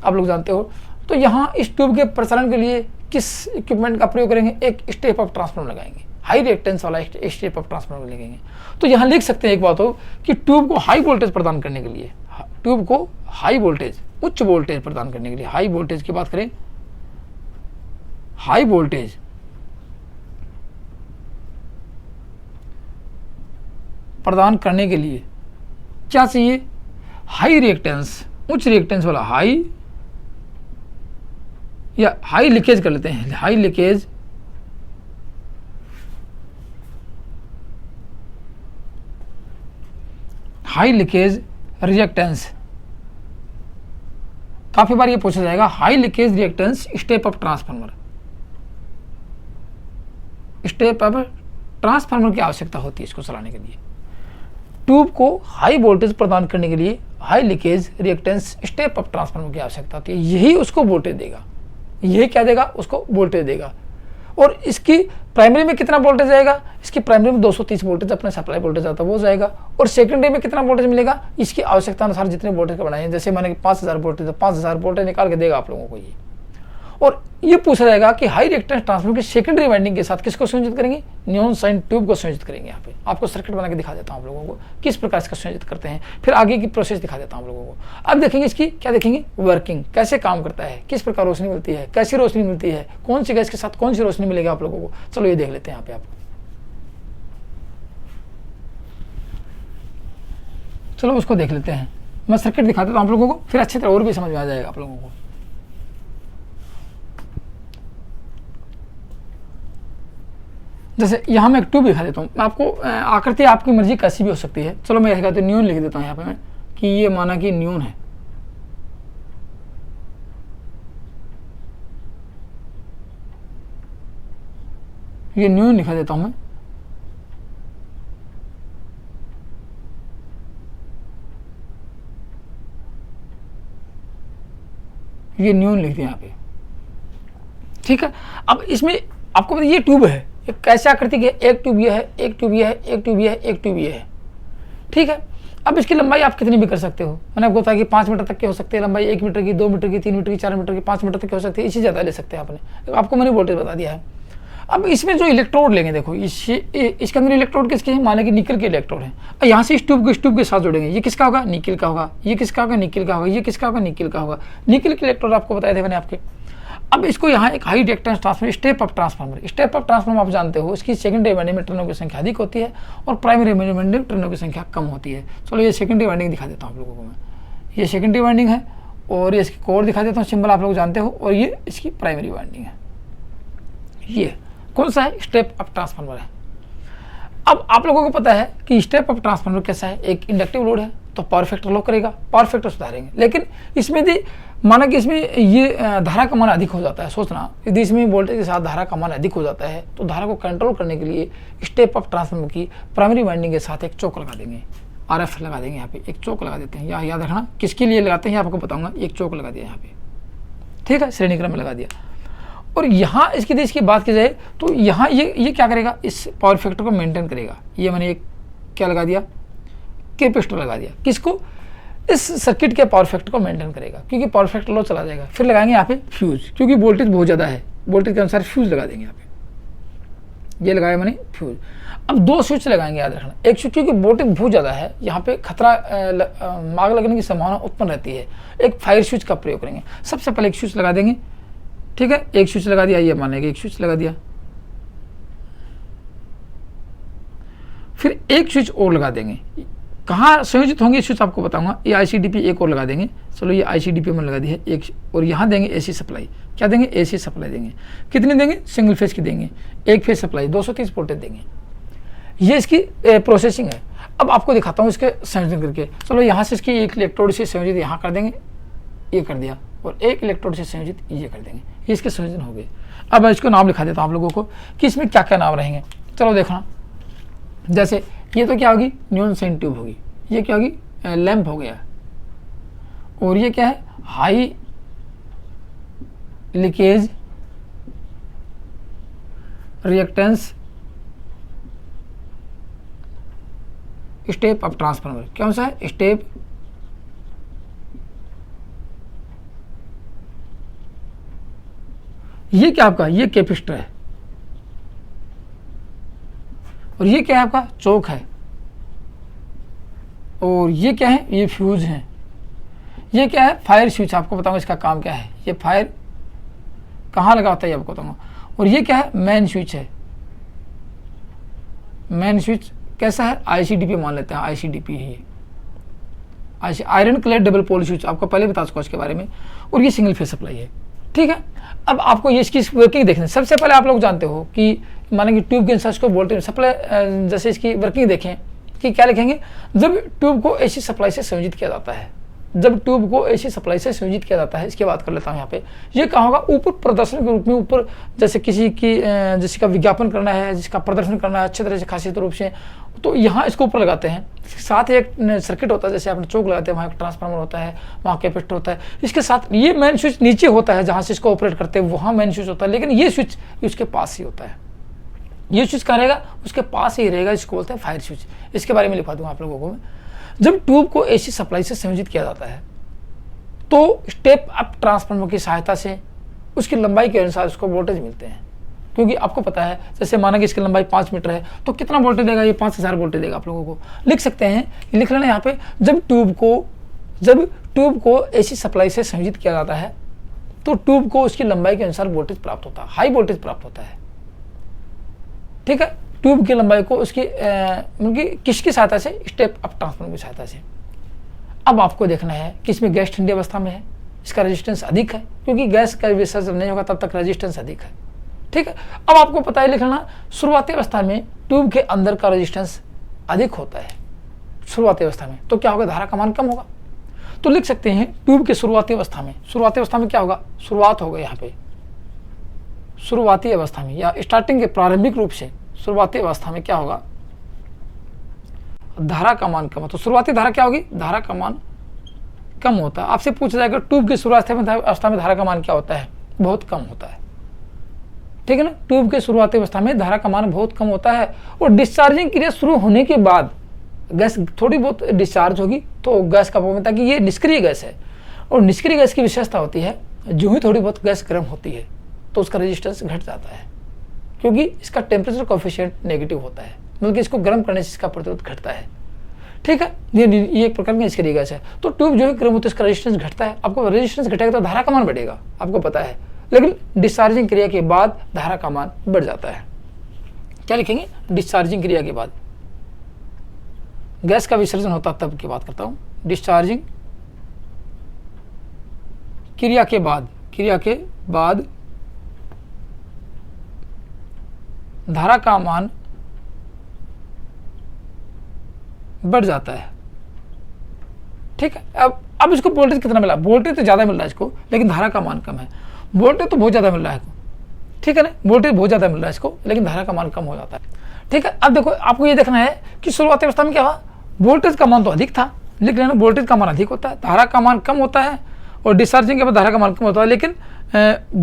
आप लोग जानते हो। तो यहाँ इस ट्यूब के प्रसारण के लिए किस इक्विपमेंट का प्रयोग करेंगे, एक स्टेप अप ट्रांसफार्मर लगाएंगे, हाई रिएक्टेंस वाला स्टेप अप ट्रांसफार्मर लगाएंगे। तो यहाँ लिख सकते हैं एक बात हो कि ट्यूब को हाई वोल्टेज प्रदान करने के लिए, ट्यूब को हाई वोल्टेज, उच्च वोल्टेज प्रदान करने के लिए, हाई वोल्टेज की बात करें, हाई वोल्टेज प्रदान करने के लिए क्या चाहिए, हाई रिएक्टेंस, उच्च रिएक्टेंस वाला, हाई या हाई लीकेज कर लेते हैं, हाई लीकेज रिएक्टेंस। काफी बार ये पूछा जाएगा, high leakage reactance step up transformer, step up transformer की आवश्यकता होती है इसको चलाने के लिए। ट्यूब को हाई वोल्टेज प्रदान करने के लिए high leakage reactance step up transformer की आवश्यकता होती है। यही उसको वोल्टेज देगा, यही क्या देगा, उसको वोल्टेज देगा। और इसकी प्राइमरी में कितना वोल्टेज आएगा, इसकी प्राइमरी में 230 वोल्टेज अपने सप्लाई वोल्टेज आता है वो जाएगा। और सेकेंडरी में कितना वोल्टेज मिलेगा, इसकी आवश्यकता अनुसार जितने वोल्टेज का बनाए, जैसे मैंने 5000 वोल्टेज, तो 5000 वोल्टेज निकाल के देगा आप लोगों को ये। और ये पूछा जाएगा कि हाई रिएक्टेंस ट्रांसफार्मर की सेकेंडरी वाइंडिंग के साथ किसको संयोजित करेंगे, नियॉन साइन ट्यूब को संयोजित करेंगे। यहाँ पे आपको सर्किट बना के दिखा देता हूँ आप लोगों को किस प्रकार इसका संयोजित करते हैं, फिर आगे की प्रोसेस दिखा देता हूँ आप लोगों को। अब देखेंगे इसकी क्या देखेंगे, वर्किंग कैसे काम करता है, किस प्रकार रोशनी मिलती है, कैसी रोशनी मिलती है, कौन सी गैस के साथ कौन सी रोशनी मिलेगी आप लोगों को। चलो ये देख लेते हैं यहाँ पे आप। चलो उसको देख लेते हैं, मैं सर्किट दिखा देता हूँ आप लोगों को, फिर अच्छी तरह और भी समझ में आ जाएगा आप लोगों को। जैसे यहाँ मैं एक ट्यूब दिखा देता हूँ, मैं आपको आकृति आपकी मर्जी कैसी भी हो सकती है। चलो मैं कहते न्यून लिख देता हूँ यहाँ पे मैं कि ये माना कि न्यून है, ये न्यून लिखा देता हूँ मैं। ये न्यून लिख दिया यहाँ पे, ठीक है। अब इसमें आपको पता ये ट्यूब है, ये कैसे आकृति की है, एक ट्यूब ये है, एक ट्यूब ये है, एक ट्यूब ये है, एक ट्यूब ये है, ठीक है। अब इसकी लंबाई आप कितनी भी कर सकते हो, मैंने आपको बताया कि 5 मीटर तक की हो सकती है लंबाई, 1 मीटर की, 2 मीटर की, 3 मीटर की, 4 मीटर की, 5 मीटर तक की हो सकती है, इससे ज़्यादा ले सकते हैं आपने, आपको मैंने वोल्टेज बता दिया है। अब इसमें जो इलेक्ट्रोड लेंगे, देखो इसके अंदर इलेक्ट्रोड किसके हैं, माने कि निकल के इलेक्ट्रोड है। यहाँ से इस ट्यूब के साथ जोड़ेंगे, ये किसका होगा, निकल का होगा, ये किसका होगा, निकल का होगा, ये किसका होगा, निकल का होगा। निकल के इलेक्ट्रोड आपको बताए थे मैंने आपके। अब इसको यहाँ एक high reactance transformer, step up transformer, step up transformer आप जानते हो, इसकी सेकेंडरी वाइंडिंग में टर्नों की संख्या अधिक होती है और प्राइमरी वाइंडिंग में टर्नों की संख्या कम होती है। चलो ये सेकेंडरी वाइंडिंग दिखा देता हूँ आप लोगों को मैं, ये सेकेंडरी वाइंडिंग है और ये इसकी कोर दिखा देता हूँ, सिंबल आप लोग जानते हो, और ये इसकी प्राइमरी वाइंडिंग है। ये कौन सा है, स्टेप अप ट्रांसफार्मर है। अब आप लोगों को पता है कि स्टेप अप ट्रांसफार्मर कैसा है, एक इंडक्टिव लोड है तो पावर फैक्टर लो करेगा, पावर फैक्टर सुधारेंगे। लेकिन इसमें यदि माना कि इसमें ये धारा का मान अधिक हो जाता है, सोचना यदि इसमें वोल्टेज के साथ धारा का मान अधिक हो जाता है तो धारा को कंट्रोल करने के लिए स्टेप अप ट्रांसफार्मर की प्राइमरी वाइंडिंग के साथ एक चौक लगा देंगे, RF लगा देंगे। यहाँ पे एक चौक लगा देते हैं, या याद रखना किसके लिए लगाते हैं आपको बताऊंगा। एक चौक लगा दिया यहाँ पे, ठीक है, श्रेणी क्रम में लगा दिया। और यहाँ इसकी बात की जाए तो यहाँ ये क्या करेगा, इस पावर फैक्टर को मेंटेन करेगा। ये मैंने एक क्या लगा दिया, कैपेसिटर लगा दिया, किसको, इस सर्किट के पावर फैक्टर को मेंटेन करेगा, क्योंकि पावर फैक्टर लो चला जाएगा। फिर लगाएंगे यहाँ पे फ्यूज, क्योंकि वोल्टेज बहुत ज़्यादा है, वोल्टेज के अनुसार फ्यूज लगा देंगे यहाँ पे। ये लगाया मैंने फ्यूज। अब 2 स्विच लगाएंगे, याद रखना, एक स्विच क्योंकि वोल्टेज बहुत ज़्यादा है, यहाँ पे खतरा आग लगने की संभावना उत्पन्न रहती है, एक फायर स्विच का प्रयोग करेंगे। सबसे पहले एक स्विच लगा देंगे, ठीक है, एक स्विच लगा दिया, ये मानेगा एक स्विच लगा दिया। फिर एक स्विच और लगा देंगे, कहाँ संयोजित होंगे स्विच आपको बताऊंगा। ये ICDP एक और लगा देंगे, चलो ये ICDP में लगा दी है एक, और यहाँ देंगे AC सप्लाई, क्या देंगे, AC सप्लाई देंगे। कितनी देंगे, सिंगल फेज की देंगे, एक फेज सप्लाई 230 वोल्टेज देंगे। ये इसकी प्रोसेसिंग है। अब आपको दिखाता हूँ इसके संयोजन करके। चलो यहाँ से इसकी एक इलेक्ट्रोड से संयोजित यहाँ कर देंगे, ये कर दिया, और एक इलेक्ट्रोड से संयोजित ये कर देंगे, ये इसके संयोजन हो गए। अब मैं इसको नाम लिखा देता हूँ आप लोगों को कि इसमें क्या क्या नाम रहेंगे। चलो देखना, जैसे ये तो क्या होगी, नियॉन साइन ट्यूब होगी, ये क्या होगी, लैंप हो गया, और ये क्या है, high leakage reactance step up transformer. कौन सा है, स्टेप ये क्या आपका, ये कैपेसिटर है, और ये क्या है आपका, चौक है, और ये क्या है, ये फ्यूज है। ये क्या है, फायर स्विच, आपको बताऊंगा इसका काम क्या है, ये फायर कहाँ लगा होता है ये आपको बताऊंगा। और ये क्या है, मेन स्विच है, मेन स्विच कैसा है, ICDP मान लेते हैं, ICDP है ये, iron clad double pole switch, आपको पहले बता चुका इसके बारे में। और ये सिंगल फेज सप्लाई है, ठीक है। अब आपको ये इसकी वर्किंग देखना, सबसे पहले आप लोग जानते हो कि माने कि ट्यूब के अंदर इसको वोल्टेज सप्लाई, जैसे इसकी वर्किंग देखें कि क्या लिखेंगे, जब ट्यूब को AC सप्लाई से संयोजित किया जाता है जब ट्यूब को एसी सप्लाई से संयोजित किया जाता है, इसकी बात कर लेता हूँ यहाँ पे। ये कहाँ होगा? ऊपर प्रदर्शन के रूप में, ऊपर जैसे जिसका विज्ञापन करना है, जिसका प्रदर्शन करना है अच्छे तरह से खासियत रूप से, तो यहाँ इसको ऊपर लगाते हैं। साथ ही एक सर्किट होता है, जैसे आपने चौक लगाते हैं, वहाँ एक ट्रांसफार्मर होता है, वहाँ कैपेसिटर होता है। इसके साथ ये मेन स्विच नीचे होता है, जहाँ से इसको ऑपरेट करते हैं वहाँ मेन स्विच होता है, लेकिन ये स्विच उसके पास ही होता है। ये स्विच कहाँ रहेगा? उसके पास ही रहेगा, इसको बोलते हैं फायर स्विच। इसके बारे में लिखवा दूंगा आप लोगों को मैं। जब ट्यूब को एसी सप्लाई से संयोजित किया जाता है तो स्टेप अप ट्रांसफार्मर की सहायता से उसकी लंबाई के अनुसार उसको वोल्टेज मिलते हैं। क्योंकि आपको पता है, जैसे माना कि इसकी लंबाई 5 मीटर है, तो कितना वोल्टेज देगा? ये 5000 वोल्टेज देगा। आप लोगों को लिख सकते हैं, लिख लेना यहाँ पे, जब ट्यूब को एसी सप्लाई से संयोजित किया जाता है तो ट्यूब को उसकी लंबाई के अनुसार वोल्टेज प्राप्त होता है, हाई वोल्टेज प्राप्त होता है। ठीक है, ट्यूब की लंबाई को उसकी किसकी सहायता से? स्टेप अप ट्रांसफार्मर की सहायता से। अब आपको देखना है कि इसमें गैस ठंडी अवस्था में है, इसका रेजिस्टेंस अधिक है, क्योंकि गैस का विसर्जन नहीं होगा तब तक रेजिस्टेंस अधिक है। ठीक है, अब आपको पता है लिखना, शुरुआती अवस्था में ट्यूब के अंदर का रेजिस्टेंस अधिक होता है शुरुआती अवस्था में, तो क्या होगा? धारा का मान कम होगा। तो लिख सकते हैं ट्यूब के शुरुआती अवस्था में क्या होगा? शुरुआत होगा यहाँ पे, शुरुआती अवस्था में या स्टार्टिंग के प्रारंभिक रूप से शुरुआती अवस्था में क्या होगा? धारा का मान कम। तो शुरुआती धारा क्या होगी? धारा का मान कम होता है। आपसे पूछा जाएगा ट्यूब की शुरुआती अवस्था में धारा का मान क्या होता है? बहुत कम होता है। ठीक है ना, ट्यूब के शुरुआती अवस्था में धारा का मान बहुत कम होता है, और डिस्चार्जिंग क्रिया शुरू होने के बाद गैस थोड़ी बहुत डिस्चार्ज होगी तो गैस का होता है कि ये निष्क्रिय गैस है, और निष्क्रिय गैस की विशेषता होती है जो ही थोड़ी बहुत गैस गर्म होती है तो उसका रेजिस्टेंस घट जाता है, क्योंकि इसका टेम्परेचर कोएफिशिएंट नेगेटिव होता है, मतलब कि इसको गर्म करने से इसका प्रतिरोध घटता है। ठीक है, ये एक प्रकार की निष्क्रिय गैस है। तो ट्यूब जो है गर्म होती है, इसका रेजिस्टेंस घटता है। आपको रेजिस्टेंस घटेगा तो धारा का मान बढ़ेगा, आपको पता है, लेकिन डिस्चार्जिंग क्रिया के बाद धारा का मान बढ़ जाता है। क्या लिखेंगे? डिस्चार्जिंग क्रिया के बाद गैस का विसर्जन होता तब की बात करता हूं। डिस्चार्जिंग क्रिया के बाद धारा का मान बढ़ जाता है। ठीक है, अब इसको वोल्टेज कितना मिला? वोल्टेज तो ज्यादा मिल रहा है इसको, लेकिन धारा का मान कम है। वोल्टेज तो बहुत ज्यादा मिल रहा है इसको, ठीक है ना, वोल्टेज बहुत ज्यादा मिल रहा है इसको, लेकिन धारा का मान कम हो जाता है। ठीक है, अब देखो आपको ये देखना है कि शुरुआती अवस्था में क्या हुआ? वोल्टेज का मान तो अधिक था, लिख लेना, वोल्टेज का मान अधिक होता है, धारा का मान कम होता है, और डिस्चार्जिंग के बाद धारा का मान कम होता है, लेकिन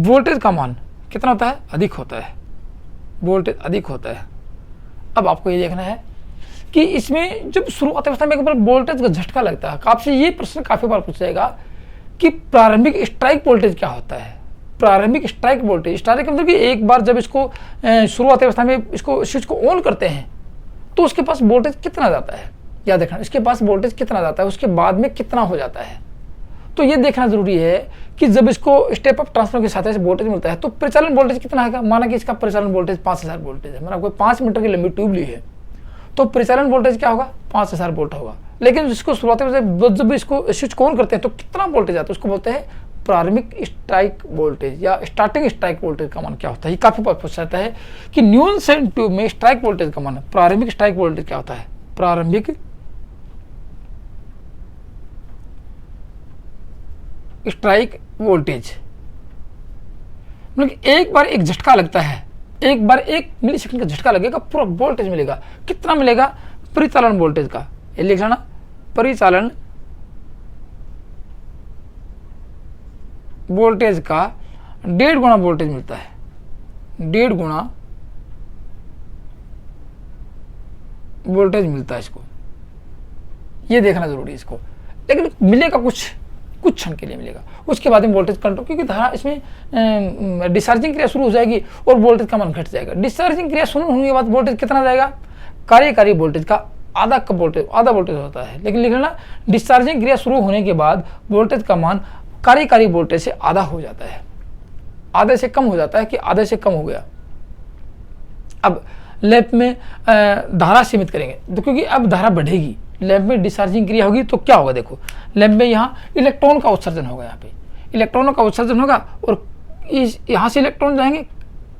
वोल्टेज का मान कितना होता है? अधिक होता है, वोल्टेज अधिक होता है। अब आपको ये देखना है कि इसमें जब शुरुआती अवस्था में एक बार वोल्टेज का झटका लगता है, आपसे ये प्रश्न काफी बार पूछा जाएगा कि प्रारंभिक स्ट्राइक वोल्टेज क्या होता है? प्रारंभिक स्ट्राइक वोल्टेज, स्ट्राइक मतलब कि एक बार जब इसको शुरुआती अवस्था में इसको स्विच को ऑन करते हैं तो उसके पास वोल्टेज कितना जाता है? याद रखना, इसके पास वोल्टेज कितना जाता है, उसके बाद में कितना हो जाता है। तो ये देखना जरूरी है कि जब इसको स्टेप अप ट्रांसफार्मर के साथ वोल्टेज मिलता है तो परिचालन वोल्टेज कितना है? माना कि इसका परिचालन वोल्टेज 5000 वोल्टेज है, मैंने कोई 5 मीटर की लंबी ट्यूब ली है, तो परिचालन वोल्टेज क्या होगा? 5000 वोल्ट होगा। लेकिन इसको शुरुआती में जब इसको स्विच ऑन करते हैं तो कितना वोल्टेज आता है? उसको बोलते हैं प्रारंभिक स्ट्राइक वोल्टेज या स्टार्टिंग स्ट्राइक वोल्टेज का मान क्या होता है। ये काफी बार पूछा जाता है कि न्यूनतम ट्यूब में स्ट्राइक वोल्टेज का मान, प्रारंभिक स्ट्राइक वोल्टेज क्या होता है? प्रारंभिक स्ट्राइक वोल्टेज मतलब एक बार एक झटका लगता है, एक बार 1 मिलीसेकंड का झटका लगेगा, पूरा वोल्टेज मिलेगा। कितना मिलेगा? परिचालन वोल्टेज का, ये लिख लेना, परिचालन वोल्टेज का 1.5 गुना वोल्टेज मिलता है, 1.5 गुना वोल्टेज मिलता है इसको। ये देखना जरूरी है इसको, लेकिन मिलेगा कुछ क्षण के लिए मिलेगा, उसके बाद में वोल्टेज कंट्रोल, क्योंकि धारा इसमें डिस्चार्जिंग क्रिया शुरू हो जाएगी और वोल्टेज का मान घट जाएगा। डिस्चार्जिंग क्रिया शुरू होने के बाद वोल्टेज कितना जाएगा? कार्यकारी वोल्टेज का आधा वोल्टेज होता है, लेकिन लिख लेना, डिस्चार्जिंग क्रिया शुरू होने के बाद वोल्टेज का मान कार्यकारी वोल्टेज से आधा हो जाता है, आधे से कम हो जाता है कि आधे से कम हो गया। अब लैंप में धारा सीमित करेंगे तो क्योंकि अब धारा बढ़ेगी, लैंप में डिस्चार्जिंग क्रिया होगी तो क्या होगा? देखो लैंप में यहाँ इलेक्ट्रॉन का उत्सर्जन होगा, यहाँ पे इलेक्ट्रॉनों का उत्सर्जन होगा और इस यहाँ से इलेक्ट्रॉन जाएंगे।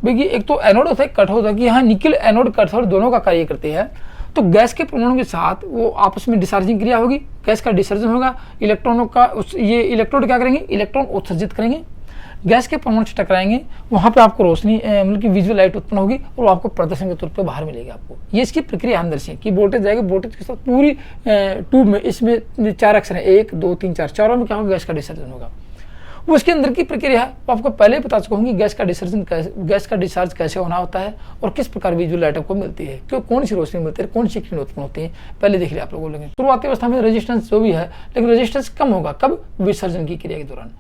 देखिए एक तो एनोड होता है, कैथोड होता है, कि यहाँ निकल एनोड कैथोड दोनों का कार्य करते हैं, तो गैस के परमाणु के साथ वो आपस में डिस्चार्जिंग क्रिया होगी, गैस का डिसर्जन होगा, इलेक्ट्रॉनों का ये इलेक्ट्रोड क्या करेंगे, इलेक्ट्रॉन उत्सर्जित करेंगे, गैस के परमाणु से टकराएंगे, वहाँ पे आपको रोशनी मतलब कि विजुअल लाइट उत्पन्न होगी और वो आपको प्रदर्शन के तौर पे बाहर मिलेगी आपको। ये इसकी प्रक्रिया अंदर से कि वोल्टेज जाएगा, वोल्टेज के साथ पूरी ट्यूब में, इसमें 4 अक्षर है, 1 2 3 4, चारों में क्या होगा, गैस का डिसर्जन होगा। वो उसके अंदर की प्रक्रिया है, वो आपको पहले ही बता चुका हूँ कि गैस का डिसर्जन कैसे, गैस का डिस्चार्ज कैसे होना होता है और किस प्रकार विजुअल लाइट आपको मिलती है, क्यों कौन सी रोशनी मिलती है, कौन सी किरण उत्पन्न होती है, पहले देख लिया आप लोगों ने। शुरुआती अवस्था में रेजिस्टेंस जो भी है, लेकिन रेजिस्टेंस कम होगा, कब, विसर्जन की क्रिया के दौरान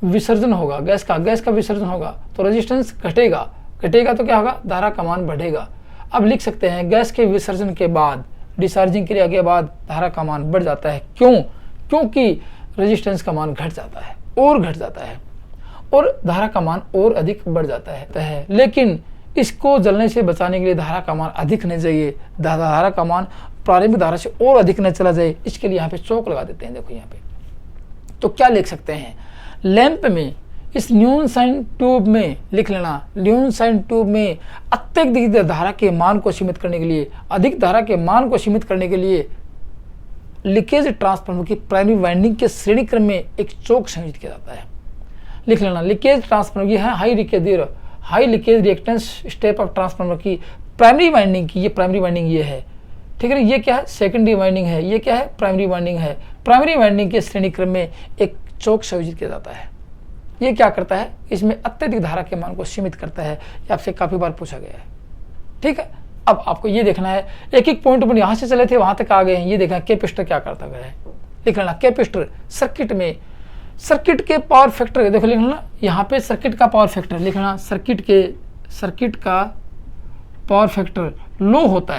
विसर्जन होगा गैस का विसर्जन होगा तो रेजिस्टेंस घटेगा तो क्या होगा, धारा का मान बढ़ेगा। अब लिख सकते हैं गैस के विसर्जन के बाद, डिस्चार्जिंग क्रिया के बाद धारा का मान बढ़ जाता है। क्यों? क्योंकि रेजिस्टेंस का मान घट जाता है और धारा का मान और अधिक बढ़ जाता है। लेकिन इसको जलने से बचाने के लिए धारा का मान अधिक नहीं चाहिए, धारा का मान प्रारंभिक धारा से और अधिक न चला जाए, इसके लिए यहाँ पे चौक लगा देते हैं। देखो यहाँ पे तो क्या लिख सकते हैं, लैंप में, इस न्यूनसाइन ट्यूब में लिख लेना, न्यूनसाइन ट्यूब में अत्यधिक धारा के मान को सीमित करने के लिए, अधिक धारा के मान को सीमित करने के लिए लीकेज ट्रांसफार्मर की प्राइमरी वाइंडिंग के श्रेणी क्रम में एक चौक संयोजित किया जाता है। लिख लेना, लीकेज ट्रांसफार्मर की है high leakage reactance step of transformer की प्राइमरी वाइंडिंग की, ये प्राइमरी वाइंडिंग ये है, ठीक है। ये क्या है, सेकेंडरी वाइंडिंग है, ये क्या है, प्राइमरी वाइंडिंग है। प्राइमरी वाइंडिंग के श्रेणी क्रम में एक चौक संयोजित किया जाता है। ये क्या करता है, इसमें अत्यधिक धारा के मान को सीमित करता है। ये आपसे काफी बार पूछा गया है, ठीक है। अब आपको ये देखना है, एक एक पॉइंट पर यहाँ से चले थे वहां तक आ गए हैं। ये देखना कैपेसिटर क्या करता गया है, लिख लेना कैपेसिटर सर्किट में, सर्किट के पावर फैक्टर देखो, लिख लेना यहाँ पे सर्किट का पावर फैक्टर लिख लेना, सर्किट का पावर फैक्टर लो होता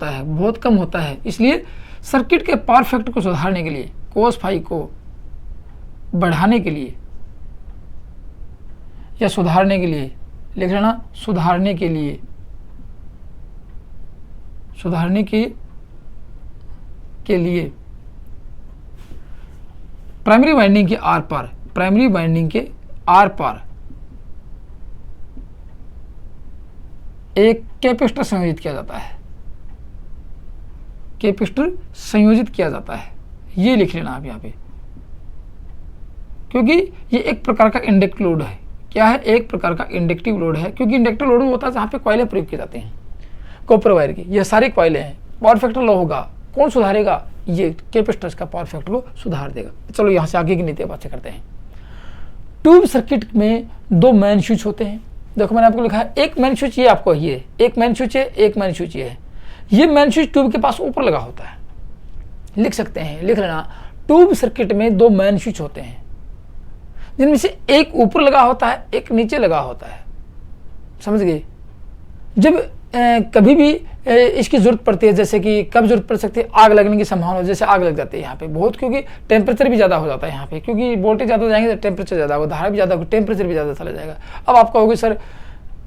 है, बहुत कम होता है। इसलिए सर्किट के पावर फैक्टर को सुधारने के लिए, कोस फाई को बढ़ाने के लिए या सुधारने के लिए, लिख लेना सुधारने के लिए प्राइमरी वाइंडिंग के आर पार एक कैपेसिटर संयोजित किया जाता है। ये लिख लेना आप यहाँ पे, क्योंकि ये एक प्रकार का इंडक्टिव लोड है। क्या है, एक प्रकार का इंडक्टिव लोड है, क्योंकि इंडक्टिव लोड होता है जहाँ पे कॉइलें प्रयोग किए जाते हैं कॉपर वायर की। ये सारी कॉइलें हैं, पावर फैक्टर लो होगा, कौन सुधारेगा, ये कैपेसिटर का पावर फैक्टर को सुधार देगा। चलो यहाँ से आगे की नीति बातें करते हैं। ट्यूब सर्किट में 2 मेन स्विच होते हैं। देखो मैंने आपको लिखा है, एक मेन स्विच ये आपको, ये एक मेन स्विच है, एक मेन स्विच ये है। ये मेन स्विच ट्यूब के पास ऊपर लगा होता है, लिख सकते हैं, लिख लेना ट्यूब सर्किट में 2 मेन स्विच होते हैं, जिनमें से एक ऊपर लगा होता है, एक नीचे लगा होता है। समझ गए? जब कभी भी इसकी जरूरत पड़ती है, जैसे कि कब जरूरत पड़ सकती है, आग लगने की संभावना, जैसे आग लग जाती है यहाँ पे बहुत, क्योंकि टेम्परेचर भी ज़्यादा हो जाता है यहाँ पे, क्योंकि वोल्टेज ज़्यादा जाएंगे तो टेम्परेचर ज़्यादा होगा, धारा भी ज़्यादा होगी, टेम्परेचर भी ज़्यादा चला जाएगा। अब आप कहोगे सर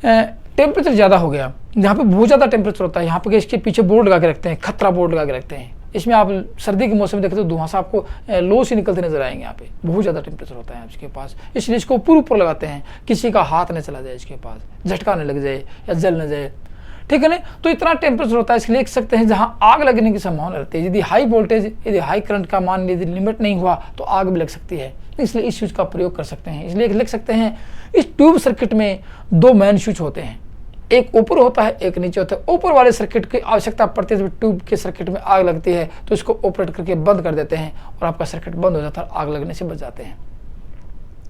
टेम्परेचर ज़्यादा हो गया, जहाँ पे बहुत ज़्यादा टेम्परेचर होता है, यहाँ पे इसके पीछे बोर्ड लगा के रखते हैं, खतरा बोर्ड लगा के रखते हैं। इसमें आप सर्दी के मौसम में देखते हो धुआं सा आपको लो से निकलते नजर आएंगे। यहाँ पे बहुत ज़्यादा टेम्परेचर होता है इसके पास, इसलिए इसको ऊपर लगाते हैं, किसी का हाथ न चला जाए इसके पास, झटका न लग जाए या जल न जाए, ठीक है ना। तो इतना टेम्परेचर होता है, इसलिए लिख सकते हैं जहाँ आग लगने की संभावना रहती है। यदि हाई वोल्टेज, यदि हाई करंट का मान यदि लिमिट नहीं हुआ तो आग भी लग सकती है, इसलिए इस स्विच का प्रयोग कर सकते हैं। इसलिए लिख सकते हैं इस ट्यूब सर्किट में 2 मेन स्विच होते हैं, एक ऊपर होता है, एक नीचे होता है। ऊपर वाले सर्किट की आवश्यकता पड़ती है, जब ट्यूब के सर्किट में आग लगती है तो इसको ऑपरेट करके बंद कर देते हैं और आपका सर्किट बंद हो जाता है, आग लगने से बच जाते हैं।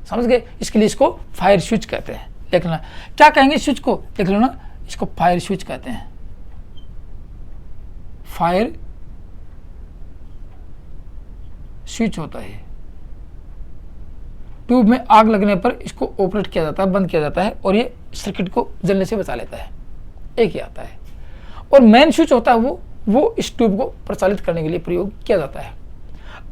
समझ गए? इसके लिए इसको फायर स्विच कहते हैं। देख लेना क्या कहेंगे स्विच को, देख लो ना, इसको फायर स्विच कहते हैं। फायर स्विच होता है, ट्यूब में आग लगने पर इसको ऑपरेट किया जाता है, बंद किया जाता है और ये सर्किट को जलने से बचा लेता है, एक ही आता है। और मेन स्विच होता है वो इस ट्यूब को प्रचालित करने के लिए प्रयोग किया जाता है।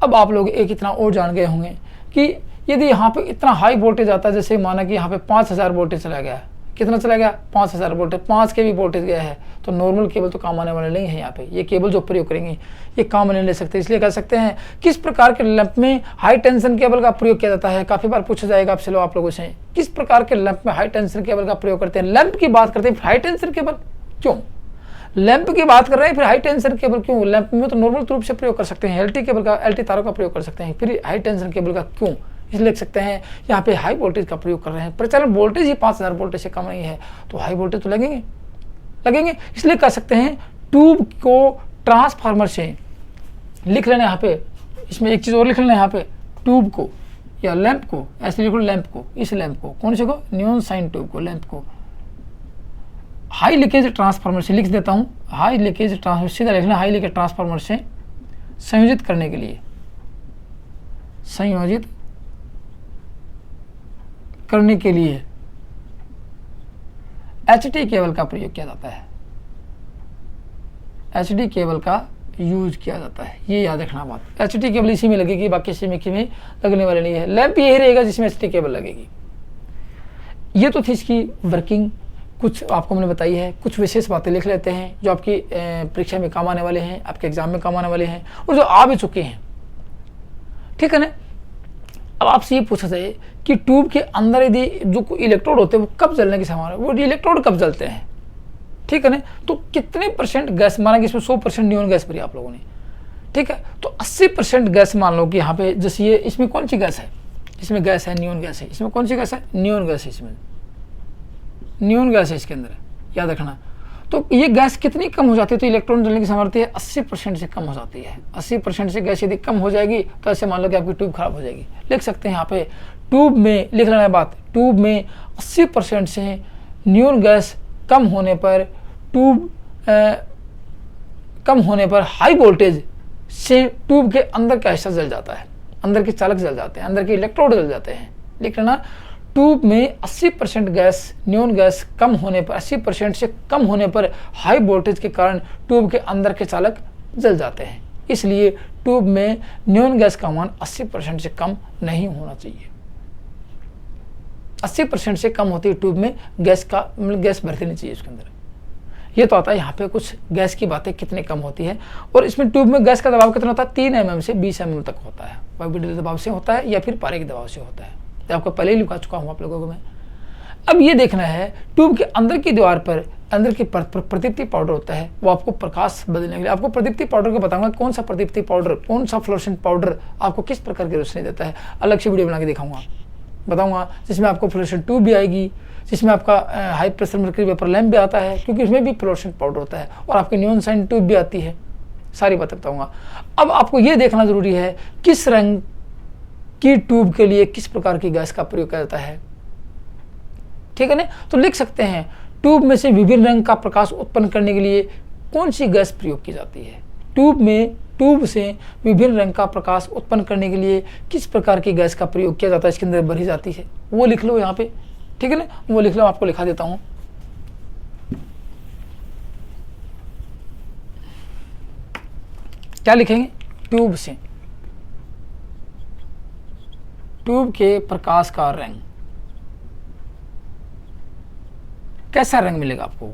अब आप लोग एक इतना और जान गए होंगे कि यदि यहाँ पे इतना हाई वोल्टेज आता है, जैसे माना कि यहाँ पे 5000 वोल्टेज चला गया, कितना चला गया, 5000 वोल्टेज, 5 के भी वोल्टेज गया है, तो नॉर्मल केबल तो काम आने वाले नहीं है। यहाँ पे ये केबल जो प्रयोग करेंगे ये काम नहीं ले सकते। इसलिए कह सकते हैं किस प्रकार के लैंप में हाई टेंशन केबल का प्रयोग किया जाता है। काफी बार पूछा जाएगा आपसे आप लोगों से, किस प्रकार के लैंप में हाई टेंशन केबल का प्रयोग करते हैं। लैंप की बात करते हैं, हाई टेंशन केबल क्यों? लैंप की बात कर रहे हैं, फिर हाई टेंशन केबल क्यों? लैंप में तो नॉर्मल रूप से प्रयोग कर सकते हैं, एलटी केबल का, एलटी तारों का प्रयोग कर सकते हैं, फिर हाई टेंशन केबल का क्यों? इसलिए लिख सकते हैं यहाँ पे हाई वोल्टेज का प्रयोग कर रहे हैं, प्रचलन वोल्टेज ही 5000 वोल्टेज से कम नहीं है, तो हाई वोल्टेज तो लगेंगे। इसलिए कह सकते हैं ट्यूब को ट्रांसफार्मर से लिख लेना, यहाँ पे इसमें एक चीज़ और लिख लेना, यहाँ पे ट्यूब को या लैंप को ऐसे लिखो, लैंप को, इस लैंप को, कौन से को? नियॉन साइन ट्यूब को, लैंप को हाई लीकेज ट्रांसफार्मर से लिख देता हूँ, हाई लीकेज ट्रांसफार्मर, सीधा लिखना हाई लीकेज ट्रांसफार्मर से संयोजित करने के लिए, संयोजित करने के लिए एचटी केबल का प्रयोग किया जाता है, एचडी केबल का यूज किया जाता है। ये याद रखना बात, एचडी केबल इसी में लगेगी, बाकी इसी में लगने वाले नहीं है। लैंप यही रहेगा जिसमें एचडी केबल लगेगी। ये तो थी इसकी वर्किंग, कुछ आपको मैंने बताई है। कुछ विशेष बातें लिख लेते हैं जो आपकी परीक्षा में काम आने वाले हैं, आपके एग्जाम में काम आने वाले हैं और जो आ भी चुके हैं, ठीक है ना। अब आपसे ये पूछा जाए कि ट्यूब के अंदर यदि जो इलेक्ट्रोड होते हैं वो कब जलने की संभावना है, वो इलेक्ट्रोड कब जलते हैं, ठीक है ना। तो कितने परसेंट गैस, माना कि इसमें 100% नियॉन गैस भरी आप लोगों ने, ठीक है, तो 80% गैस मान लो कि यहाँ पे, जैसे ये इसमें कौन सी गैस है, इसमें गैस है नियॉन गैस है, इसमें कौन सी गैस है, नियॉन गैस है, इसमें नियॉन गैस है इसके अंदर, याद रखना। तो ये गैस कितनी कम हो जाती है, तो इलेक्ट्रॉन जलने की सामर्थ्य है 80% से कम हो जाती है। 80% से गैस यदि कम हो जाएगी तो ऐसे मान लो कि आपकी ट्यूब खराब हो जाएगी। लिख सकते हैं यहाँ पे ट्यूब में, लिख लेना है बात, ट्यूब में 80% से नियॉन गैस कम होने पर, ट्यूब कम होने पर हाई वोल्टेज से ट्यूब के अंदर का हिस्सा जल जाता है, अंदर के चालक जल जाते हैं, अंदर के इलेक्ट्रोड जल जाते हैं। लिख लेना, ट्यूब में 80% गैस, नियॉन गैस कम होने पर, 80% से कम होने पर हाई वोल्टेज के कारण ट्यूब के अंदर के चालक जल जाते हैं। इसलिए ट्यूब में नियॉन गैस का मान 80% से कम नहीं होना चाहिए। 80% से कम होती है ट्यूब में गैस का, मतलब गैस भरती नहीं चाहिए उसके अंदर। ये तो आता है यहाँ पे कुछ गैस की बातें कितनी कम होती है। और इसमें ट्यूब में गैस का दबाव कितना होता है, 3 mm से 20 mm तक होता है। वायुमंडलीय दबाव से होता है या फिर पारे के दबाव से होता है, तो आपको पहले ही लिखा चुका हूँ आप लोगों को मैं। अब ये देखना है ट्यूब के अंदर की दीवार पर, अंदर की प्रदीप्ति पाउडर होता है, वो आपको प्रकाश बदलने के लिए, आपको प्रदीप्ति पाउडर को बताऊंगा कौन सा प्रदीप्ति पाउडर, कौन सा फ्लोरोसेंट पाउडर आपको किस प्रकार की रोशनी देता है, अलग से वीडियो बना के दिखाऊंगा, बताऊंगा। जिसमें आपको फ्लोरोसेंट ट्यूब भी आएगी, जिसमें आपका high pressure mercury vapour lamp भी आता है, क्योंकि इसमें भी फ्लोरोसेंट पाउडर होता है, और आपकी नियॉन साइन ट्यूब भी आती है। सारी बातें बताऊंगा। अब आपको ये देखना जरूरी है किस रंग की ट्यूब के लिए किस प्रकार की गैस का प्रयोग किया जाता है, ठीक है ना। तो लिख सकते हैं ट्यूब में से विभिन्न रंग का प्रकाश उत्पन्न करने के लिए कौन सी गैस प्रयोग की जाती है। ट्यूब से विभिन्न रंग का प्रकाश उत्पन्न करने के लिए किस प्रकार की गैस का प्रयोग किया जाता है, इसके अंदर भरी जाती है, वो लिख लो यहाँ पे, ठीक है ना। वो लिख लो, आपको लिखा देता हूं। क्या लिखेंगे, ट्यूब से, ट्यूब के प्रकाश का रंग, कैसा रंग मिलेगा आपको,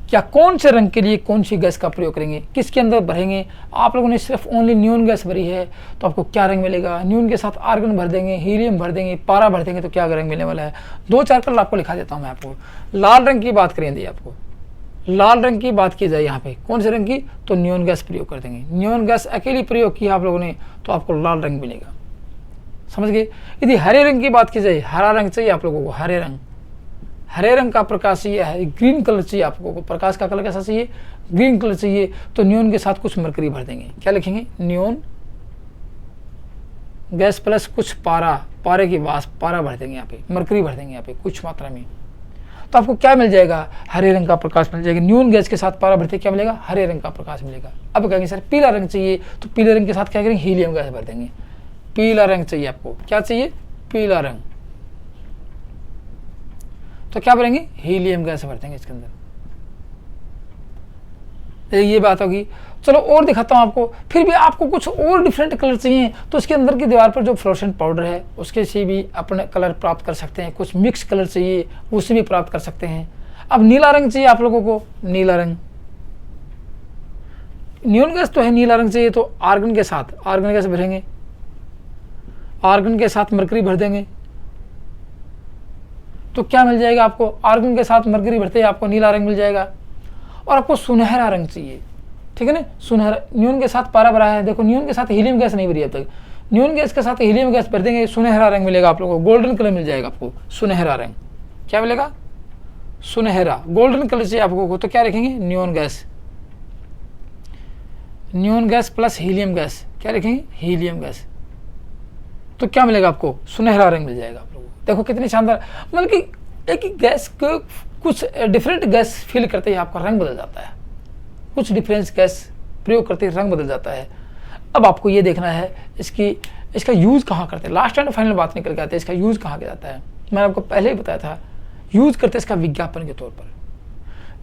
क्या कौन से रंग के लिए कौन सी गैस का प्रयोग करेंगे, किसके अंदर भरेंगे। आप लोगों ने सिर्फ ओनली नियॉन गैस भरी है तो आपको क्या रंग मिलेगा, नियॉन के साथ आर्गन भर देंगे, हीलियम भर देंगे, पारा भर देंगे तो क्या रंग मिलने वाला है। 2-4 कलर आपको लिखा देता हूं मैं आपको। लाल रंग की बात करेंगे, आपको लाल रंग की बात की जाए यहाँ पे, कौन से रंग की, तो नियॉन गैस प्रयोग कर देंगे। नियॉन गैस अकेली प्रयोग किया आप लोगों ने तो आपको लाल रंग मिलेगा, समझ गए। यदि हरे रंग की बात की जाए, हरा रंग चाहिए आप लोगों को, हरे रंग, हरे रंग का प्रकाश चाहिए है, ग्रीन कलर चाहिए आपको को, प्रकाश का कलर कैसा चाहिए, ग्रीन कलर चाहिए, तो नियॉन के साथ कुछ मरकरी भर देंगे। क्या लिखेंगे, नियॉन गैस प्लस कुछ पारा, पारे की वाष्प, पारा भर देंगे यहाँ पे, मरकरी भर देंगे यहाँ पे कुछ मात्रा में, तो आपको क्या मिल जाएगा, हरे रंग का प्रकाश मिल जाएगा। नियॉन गैस के साथ पारा भरते क्या मिलेगा, हरे रंग का प्रकाश मिलेगा। अब कहेंगे सर पीला रंग चाहिए, तो पीले रंग के साथ क्या करेंगे, हीलियम गैस भर देंगे। पीला रंग चाहिए आपको, क्या चाहिए, पीला रंग, तो क्या भरेंगे, हीलियम गैस भर देंगे इसके अंदर। ये बात होगी। चलो और दिखाता हूं आपको, फिर भी आपको कुछ और डिफरेंट कलर चाहिए तो इसके अंदर की दीवार पर जो फ्लोरोसेंट पाउडर है उसके से भी अपने कलर प्राप्त कर सकते हैं। कुछ मिक्स कलर चाहिए उससे भी प्राप्त कर सकते हैं। अब नीला रंग चाहिए आप लोगों को, नीला रंग, नियॉन गैस तो है, नीला रंग चाहिए तो आर्गन के साथ, आर्गन गैस भरेंगे, आर्गन के साथ मरकरी भर देंगे तो क्या मिल जाएगा आपको, आर्गन के साथ मरकरी भरते ही आपको नीला रंग मिल जाएगा। और आपको सुनहरा रंग चाहिए, ठीक है ना। सुनहरा नियोन के साथ पारा भरा है, देखो नियोन के साथ हीलियम गैस नहीं भरी अब तक, नियोन गैस के साथ हीलियम गैस भर देंगे, सुनहरा रंग मिलेगा आप लोगों को, गोल्डन कलर मिल जाएगा आपको, सुनहरा रंग। क्या मिलेगा? सुनहरा गोल्डन कलर चाहिए आपको, तो क्या लिखेंगे? Neon gas, neon gas plus helium gas, क्या लिखेंगे? Helium gas. तो क्या मिलेगा आपको? सुनहरा रंग मिल जाएगा आप लोगों को। देखो कितनी शानदार, मतलब कि एक ही गैस को कुछ डिफरेंट गैस फिल करते ही आपका रंग बदल जाता है, कुछ डिफरेंस गैस प्रयोग करते ही रंग बदल जाता है। अब आपको ये देखना है इसका यूज़ कहाँ करते हैं, लास्ट एंड फाइनल बात निकल के आते हैं, इसका यूज़ कहाँ किया जाता है। मैंने आपको पहले ही बताया था, यूज़ करते हैं इसका विज्ञापन के तौर पर,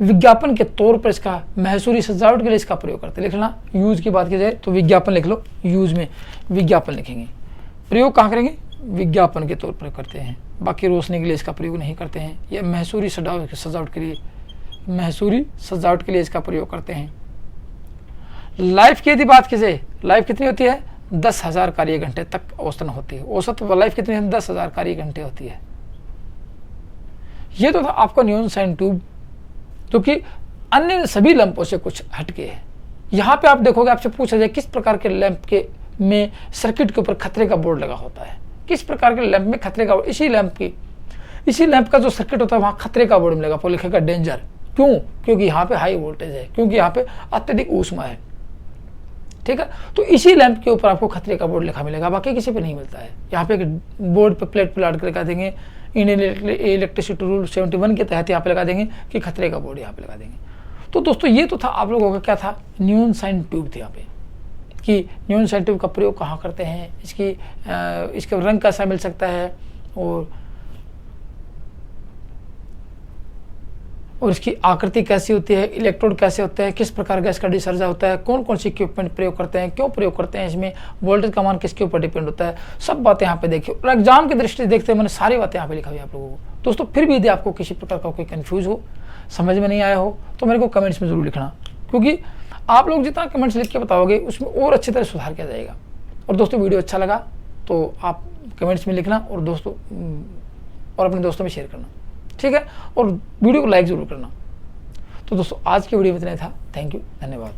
विज्ञापन के तौर पर इसका महसूरी सजावट के लिए इसका प्रयोग करते हैं। लिखना, यूज़ की बात की जाए तो विज्ञापन लिख लो, यूज़ में विज्ञापन लिखेंगे। प्रयोग कहाँ करेंगे? विज्ञापन के तौर पर करते हैं, बाकी रोशनी के लिए इसका प्रयोग नहीं करते हैं। यह महसूरी सजावट के लिए, महसूरी सजावट के लिए इसका प्रयोग करते हैं। लाइफ की यदि बात की जाए, लाइफ कितनी होती है? 10,000 कार्य घंटे तक औसतन होती है। औसत लाइफ कितनी है? 10,000 कार्य घंटे होती है। ये तो था आपका नियोन साइन ट्यूब, जो कि अन्य सभी लैंपों से कुछ हटके है। यहाँ पे आप देखोगे, आपसे पूछा जाए किस प्रकार के लैंप के में सर्किट के ऊपर खतरे का बोर्ड लगा होता है, किस प्रकार के लैंप में खतरे का, इसी लैंप का जो सर्किट होता है वहाँ खतरे का बोर्ड मिलेगा, आपको लिखेगा डेंजर। क्यों? क्योंकि यहाँ पे हाई वोल्टेज है, क्योंकि यहाँ पे अत्यधिक ऊष्मा है, ठीक है। तो इसी लैंप के ऊपर आपको खतरे का बोर्ड लिखा मिलेगा, बाकी किसी पे नहीं मिलता है। यहाँ पे एक बोर्ड पे प्लेट प्लाट कर लगा देंगे, इंडियन इलेक्ट्रिसिटी रूल 71 के तहत यहाँ पे लगा देंगे कि खतरे का बोर्ड यहाँ पे लगा देंगे। तो दोस्तों ये तो था आप लोगों का, क्या था? नियोन साइन ट्यूब थी यहाँ पे, कि नियोन साइन ट्यूब का प्रयोग कहाँ करते हैं, इसका रंग कैसा मिल सकता है, और इसकी आकृति कैसी होती है, इलेक्ट्रोड कैसे होते हैं, किस प्रकार गैस का डिस्चार्ज होता है, कौन कौन सी इक्विपमेंट प्रयोग करते हैं, क्यों प्रयोग करते हैं, इसमें वोल्टेज का मान किसके ऊपर डिपेंड होता है, सब बातें यहाँ पे देखिए। और एग्जाम की दृष्टि से देखते हैं, मैंने सारी बातें यहाँ पे लिखा हुई आप लोगों को। दोस्तों फिर भी यदि आपको किसी प्रकार का कोई कन्फ्यूज हो, समझ में नहीं आया हो, तो मेरे को कमेंट्स में जरूर लिखना, क्योंकि आप लोग जितना कमेंट्स लिख के बताओगे उसमें और अच्छी तरह सुधार किया जाएगा। और दोस्तों वीडियो अच्छा लगा तो आप कमेंट्स में लिखना, और अपने दोस्तों में शेयर करना, ठीक है, और वीडियो को लाइक जरूर करना। तो दोस्तों आज की वीडियो में इतना था। थैंक यू, धन्यवाद।